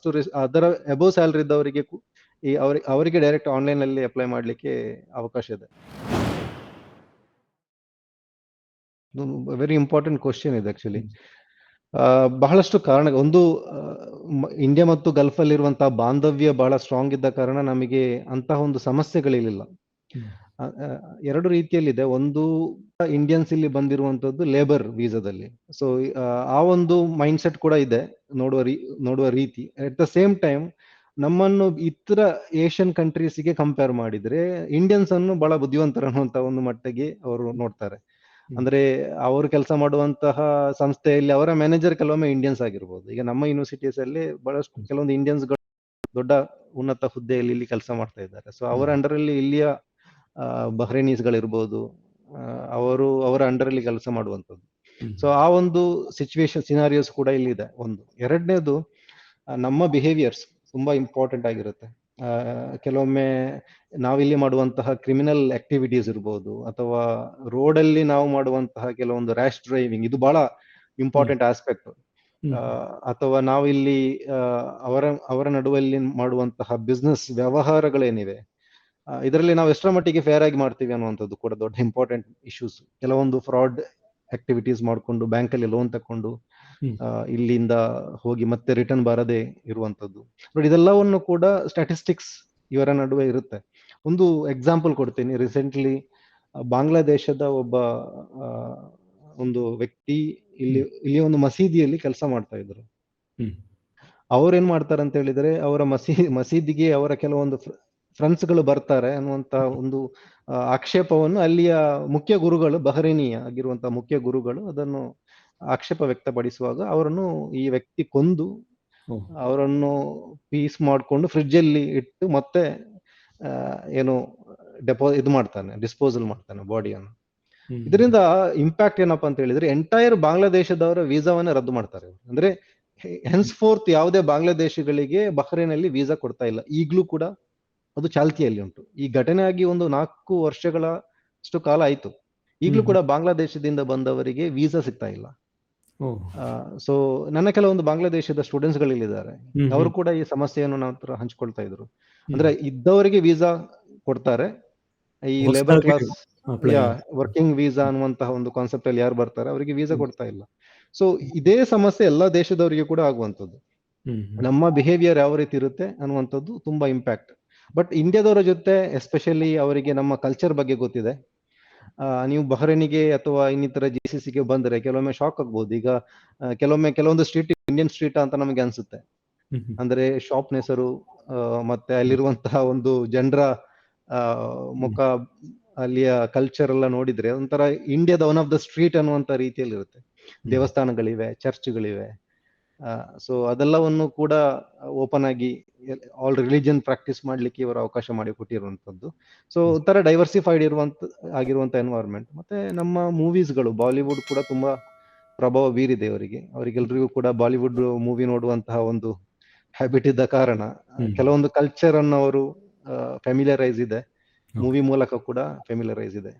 ಅದರ ಅಬೋವ್ ಸ್ಯಾಲರಿ ಇದ್ದವರಿಗೆ ಅವರಿಗೆ ಡೈರೆಕ್ಟ್ ಆನ್ಲೈನ್ ಅಲ್ಲಿ ಅಪ್ಲೈ ಮಾಡ್ಲಿಕ್ಕೆ ಅವಕಾಶ ಇದೆ. ವೆರಿ ಇಂಪಾರ್ಟೆಂಟ್ ಕ್ವಶನ್ ಇದೆ ಆಕ್ಚುಲಿ. ಬಹಳಷ್ಟು ಕಾರಣ. ಒಂದು, ಇಂಡಿಯಾ ಮತ್ತು ಗಲ್ಫ್ ಅಲ್ಲಿರುವಂತಹ ಬಾಂಧವ್ಯ ಬಹಳ ಸ್ಟ್ರಾಂಗ್ ಇದ್ದ ಕಾರಣ ನಮಗೆ ಅಂತಹ ಒಂದು ಸಮಸ್ಯೆಗಳಿಲ್ಲ. ಎರಡು ರೀತಿಯಲ್ಲಿದೆ. ಒಂದು, ಇಂಡಿಯನ್ಸ್ ಇಲ್ಲಿ ಬಂದಿರುವಂತದ್ದು ಲೇಬರ್ ವೀಸಾದಲ್ಲಿ. ಸೊ ಆ ಒಂದು ಮೈಂಡ್ ಸೆಟ್ ಕೂಡ ಇದೆ, ನೋಡುವ ರೀತಿ. ಅಟ್ ದ ಸೇಮ್ ಟೈಮ್ ನಮ್ಮನ್ನು ಇತರ ಏಷ್ಯನ್ ಕಂಟ್ರೀಸ್ಗೆ ಕಂಪೇರ್ ಮಾಡಿದ್ರೆ ಇಂಡಿಯನ್ಸ್ ಅನ್ನು ಬಹಳ ಬುದ್ಧಿವಂತರ ಅನ್ನುವಂತ ಒಂದು ಮಟ್ಟಿಗೆ ಅವರು ನೋಡ್ತಾರೆ. ಅಂದ್ರೆ ಅವರು ಕೆಲಸ ಮಾಡುವಂತಹ ಸಂಸ್ಥೆಯಲ್ಲಿ ಅವರ ಮ್ಯಾನೇಜರ್ ಕೆಲವೊಮ್ಮೆ ಇಂಡಿಯನ್ಸ್ ಆಗಿರ್ಬೋದು. ಈಗ ನಮ್ಮ ಯೂನಿವರ್ಸಿಟೀಸ್ ಅಲ್ಲಿ ಬಹಳಷ್ಟು ಕೆಲವೊಂದು ಇಂಡಿಯನ್ಸ್ ದೊಡ್ಡ ಉನ್ನತ ಹುದ್ದೆಯಲ್ಲಿ ಇಲ್ಲಿ ಕೆಲಸ ಮಾಡ್ತಾ ಇದ್ದಾರೆ. ಸೊ ಅವರ ಅಂಡರ್ ಅಲ್ಲಿ ಇಲ್ಲಿಯ ಬಹ್ರೈನೀಸ್ ಗಳಿರ್ಬೋದು, ಅವರ ಅಂಡರ್ ಅಲ್ಲಿ ಕೆಲಸ ಮಾಡುವಂತದ್ದು. ಸೊ ಆ ಒಂದು ಸಿನಾರಿಯೋಸ್ ಕೂಡ ಇಲ್ಲಿ ಇದೆ. ಒಂದು. ಎರಡನೇದು, ನಮ್ಮ ಬಿಹೇವಿಯರ್ಸ್ ತುಂಬಾ ಇಂಪಾರ್ಟೆಂಟ್ ಆಗಿರುತ್ತೆ. ಕೆಲವೊಮ್ಮೆ ನಾವಿಲ್ಲಿ ಮಾಡುವಂತಹ ಕ್ರಿಮಿನಲ್ ಆಕ್ಟಿವಿಟೀಸ್ ಇರ್ಬೋದು, ಅಥವಾ ರೋಡಲ್ಲಿ ನಾವು ಮಾಡುವಂತಹ ಕೆಲವೊಂದು ರ್ಯಾಶ್ ಡ್ರೈವಿಂಗ್, ಇದು ಬಹಳ ಇಂಪಾರ್ಟೆಂಟ್ ಆಸ್ಪೆಕ್ಟ್. ಅಥವಾ ನಾವಿಲ್ಲಿ ಅವರ ಅವರ ನಡುವಲ್ಲಿ ಮಾಡುವಂತಹ ಬಿಸ್ನೆಸ್ ವ್ಯವಹಾರಗಳೇನಿವೆ, ಇದರಲ್ಲಿ ನಾವು ಎಷ್ಟರ ಮಟ್ಟಿಗೆ ಫೇರ್ ಆಗಿ ಮಾಡ್ತೀವಿ ಅನ್ನುವಂಥದ್ದು ಕೂಡ ದೊಡ್ಡ ಇಂಪಾರ್ಟೆಂಟ್ ಇಶ್ಯೂಸ್. ಕೆಲವೊಂದು ಫ್ರಾಡ್ ಆಕ್ಟಿವಿಟೀಸ್ ಮಾಡಿಕೊಂಡು ಬ್ಯಾಂಕಲ್ಲಿ ಲೋನ್ ತಕೊಂಡು ಇಲ್ಲಿಂದ ಹೋಗಿ ಮತ್ತೆ ರಿಟರ್ನ್ ಬರದೇ ಇರುವಂತದ್ದು ನೋಡಿ, ಇದೆಲ್ಲವನ್ನು ಕೂಡ ಸ್ಟ್ಯಾಟಿಸ್ಟಿಕ್ಸ್ ಇವರ ನಡುವೆ ಇರುತ್ತೆ. ಒಂದು ಎಕ್ಸಾಂಪಲ್ ಕೊಡ್ತೀನಿ. ರೀಸೆಂಟ್ಲಿ ಬಾಂಗ್ಲಾದೇಶದ ಒಬ್ಬ ಒಂದು ವ್ಯಕ್ತಿ ಇಲ್ಲಿ ಒಂದು ಮಸೀದಿಯಲ್ಲಿ ಕೆಲಸ ಮಾಡ್ತಾ ಇದ್ರು. ಅವ್ರೇನ್ ಮಾಡ್ತಾರೆ ಅಂತ ಹೇಳಿದ್ರೆ, ಅವರ ಮಸೀದಿಗೆ ಅವರ ಕೆಲವೊಂದು ಫ್ರೆಂಡ್ಸ್ಗಳು ಬರ್ತಾರೆ ಅನ್ನುವಂತ ಒಂದು ಆಕ್ಷೇಪವನ್ನು ಅಲ್ಲಿಯ ಮುಖ್ಯ ಗುರುಗಳು, ಬಹರೇನಿಯ ಆಗಿರುವಂತಹ ಮುಖ್ಯ ಗುರುಗಳು ಅದನ್ನು ಆಕ್ಷೇಪ ವ್ಯಕ್ತಪಡಿಸುವಾಗ ಅವರನ್ನು ಈ ವ್ಯಕ್ತಿ ಕೊಂದು ಅವರನ್ನು ಪೀಸ್ ಮಾಡಿಕೊಂಡು ಫ್ರಿಡ್ಜ್ ಅಲ್ಲಿ ಇಟ್ಟು ಮತ್ತೆ ಏನು ಡಿಸ್ಪೋಸಲ್ ಮಾಡ್ತಾನೆ ಬಾಡಿಯನ್ನು. ಇದರಿಂದ ಇಂಪ್ಯಾಕ್ಟ್ ಏನಪ್ಪಾ ಅಂತ ಹೇಳಿದ್ರೆ, ಎಂಟೈರ್ ಬಾಂಗ್ಲಾದೇಶದವರ ವೀಸಾವನ್ನ ರದ್ದು ಮಾಡ್ತಾರೆ. ಅಂದ್ರೆ ಹೆನ್ಸ್ ಫೋರ್ತ್ ಯಾವುದೇ ಬಾಂಗ್ಲಾದೇಶಿಗಳಿಗೆ ಬಹ್ರೇನಲ್ಲಿ ವೀಸಾ ಕೊಡ್ತಾ ಇಲ್ಲ. ಈಗ್ಲೂ ಕೂಡ ಅದು ಚಾಲ್ತಿಯಲ್ಲಿ ಉಂಟು. ಈ ಘಟನೆ ಆಗಿ ಒಂದು 4 ವರ್ಷಗಳಷ್ಟು ಕಾಲ ಆಯ್ತು. ಈಗಲೂ ಕೂಡ ಬಾಂಗ್ಲಾದೇಶದಿಂದ ಬಂದವರಿಗೆ ವೀಸಾ ಸಿಗ್ತಾ ಇಲ್ಲ. ಸೊ ನನ್ನ ಕೆಲವೊಂದು ಬಾಂಗ್ಲಾದೇಶದ ಸ್ಟೂಡೆಂಟ್ಸ್ ಗಳಿದ್ದಾರೆ, ಅವರು ಕೂಡ ಈ ಸಮಸ್ಯೆಯನ್ನು ನನ್ನ ಹತ್ರ ಹಂಚ್ಕೊಳ್ತಾ ಇದ್ರು. ಅಂದ್ರೆ ಇದ್ದವರಿಗೆ ವೀಸಾ ಕೊಡ್ತಾರೆ, ಈ ಲೇಬರ್ ಕ್ಲಾಸ್ ವರ್ಕಿಂಗ್ ವೀಸಾ ಅನ್ನುವಂತಹ ಒಂದು ಕಾನ್ಸೆಪ್ಟ್ ಅಲ್ಲಿ ಯಾರು ಬರ್ತಾರೆ ಅವರಿಗೆ ವೀಸಾ ಕೊಡ್ತಾ ಇಲ್ಲ. ಸೊ ಇದೇ ಸಮಸ್ಯೆ ಎಲ್ಲಾ ದೇಶದವರಿಗೆ ಕೂಡ ಆಗುವಂಥದ್ದು. ನಮ್ಮ ಬಿಹೇವಿಯರ್ ಯಾವ ರೀತಿ ಇರುತ್ತೆ ಅನ್ನುವಂಥದ್ದು ತುಂಬಾ ಇಂಪ್ಯಾಕ್ಟ್. ಬಟ್ ಇಂಡಿಯಾದವರ ಜೊತೆ ಎಸ್ಪೆಷಲಿ ಅವರಿಗೆ ನಮ್ಮ ಕಲ್ಚರ್ ಬಗ್ಗೆ ಗೊತ್ತಿದೆ. ನೀವು ಬಹ್ರೇನಿಗೆ ಅಥವಾ ಇನ್ನಿತರ GCCಗೆ ಬಂದರೆ ಕೆಲವೊಮ್ಮೆ ಶಾಕ್ ಆಗ್ಬೋದು. ಈಗ ಕೆಲವೊಂದು ಸ್ಟ್ರೀಟ್ ಇಂಡಿಯನ್ ಸ್ಟ್ರೀಟ್ ಅಂತ ನಮಗೆ ಅನ್ಸುತ್ತೆ. ಅಂದ್ರೆ ಶಾಪ್ನ ಹೆಸರು ಮತ್ತೆ ಅಲ್ಲಿರುವಂತಹ ಒಂದು ಜನರ ಮುಖ, ಅಲ್ಲಿಯ ಕಲ್ಚರ್ ಎಲ್ಲ ನೋಡಿದ್ರೆ ಒಂಥರ ಇಂಡಿಯಾದ ಒನ್ ಆಫ್ ದ ಸ್ಟ್ರೀಟ್ ಅನ್ನುವಂತ ರೀತಿಯಲ್ಲಿ ಇರುತ್ತೆ. ದೇವಸ್ಥಾನಗಳಿವೆ, ಚರ್ಚ್ಗಳಿವೆ. ಸೊ ಅದೆಲ್ಲವನ್ನು ಕೂಡ ಓಪನ್ ಆಗಿ ಆಲ್ ರಿಲಿಜನ್ ಪ್ರಾಕ್ಟೀಸ್ ಮಾಡ್ಲಿಕ್ಕೆ ಇವರು ಅವಕಾಶ ಮಾಡಿ ಕೊಟ್ಟಿರುವಂತದ್ದು. ಸೊ ಒಂಥರ ಡೈವರ್ಸಿಫೈಡ್ ಆಗಿರುವಂತ ಎನ್ವೈರನ್ಮೆಂಟ್. ಮತ್ತೆ ನಮ್ಮ ಮೂವೀಸ್ಗಳು, ಬಾಲಿವುಡ್ ಕೂಡ ತುಂಬಾ ಪ್ರಭಾವ ಬೀರಿದೆ ಅವರಿಗೆಲ್ರಿಗೂ ಕೂಡ ಬಾಲಿವುಡ್ ಮೂವಿ ನೋಡುವಂತಹ ಒಂದು ಹ್ಯಾಬಿಟ್ ಇದ್ದ ಕಾರಣ ಕೆಲವೊಂದು ಕಲ್ಚರ್ ಅನ್ನು ಅವರು ಫೆಮಿಲಿಯರೈಸ್ ಇದೆ, ಮೂವಿ ಮೂಲಕ ಕೂಡ ಫೆಮಿಲಿಯರೈಸ್ ಇದೆ.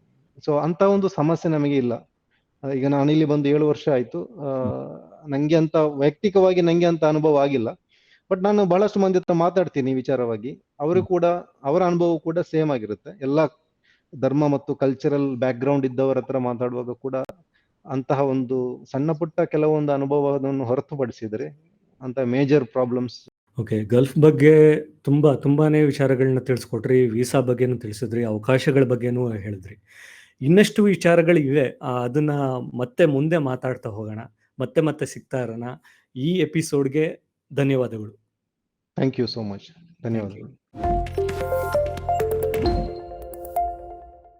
ಸೊ ಅಂತ ಒಂದು ಸಮಸ್ಯೆ ನಮಗೆ ಇಲ್ಲ. ಈಗ ನಾನು ಇಲ್ಲಿ ಬಂದು 7 ವರ್ಷ ಆಯ್ತು. ನಂಗೆ ಅಂತ ವೈಯಕ್ತಿಕವಾಗಿ ನಂಗೆ ಅಂತ ಅನುಭವ ಆಗಿಲ್ಲ. ಬಟ್ ನಾನು ಬಹಳಷ್ಟು ಮಂದಿ ಹತ್ರ ಮಾತಾಡ್ತೀನಿ ವಿಚಾರವಾಗಿ. ಅವರು ಕೂಡ ಅವರ ಅನುಭವ ಕೂಡ ಸೇಮ್ ಆಗಿರುತ್ತೆ. ಎಲ್ಲ ಧರ್ಮ ಮತ್ತು ಕಲ್ಚರಲ್ ಬ್ಯಾಕ್ ಗ್ರೌಂಡ್ ಇದ್ದವರ ಹತ್ರ ಮಾತಾಡುವಾಗ ಕೂಡ ಅಂತಹ ಒಂದು ಸಣ್ಣ ಪುಟ್ಟ ಕೆಲವೊಂದು ಅನುಭವವನ್ನು ಹೊರತುಪಡಿಸಿದ್ರೆ ಅಂತ ಮೇಜರ್ ಪ್ರಾಬ್ಲಮ್ಸ್. ಓಕೆ, ಗಲ್ಫ್ ಬಗ್ಗೆ ತುಂಬಾನೇ ವಿಚಾರಗಳನ್ನ ತಿಳಿಸ್ಕೊಟ್ರಿ. ವೀಸಾ ಬಗ್ಗೆನೂ ತಿಳಿಸಿದ್ರಿ, ಅವಕಾಶಗಳ ಬಗ್ಗೆನೂ ಹೇಳಿದ್ರಿ. ಇನ್ನಷ್ಟು ವಿಚಾರಗಳಿವೆ, ಅದನ್ನ ಮತ್ತೆ ಮುಂದೆ ಮಾತಾಡ್ತಾ ಹೋಗೋಣ. ಮತ್ತೆ ಸಿಗ್ತಾ ಇರೋಣ. ಈ ಎಪಿಸೋಡ್ಗೆ ಧನ್ಯವಾದಗಳು. Thank you so much. ಧನ್ಯವಾದಗಳು.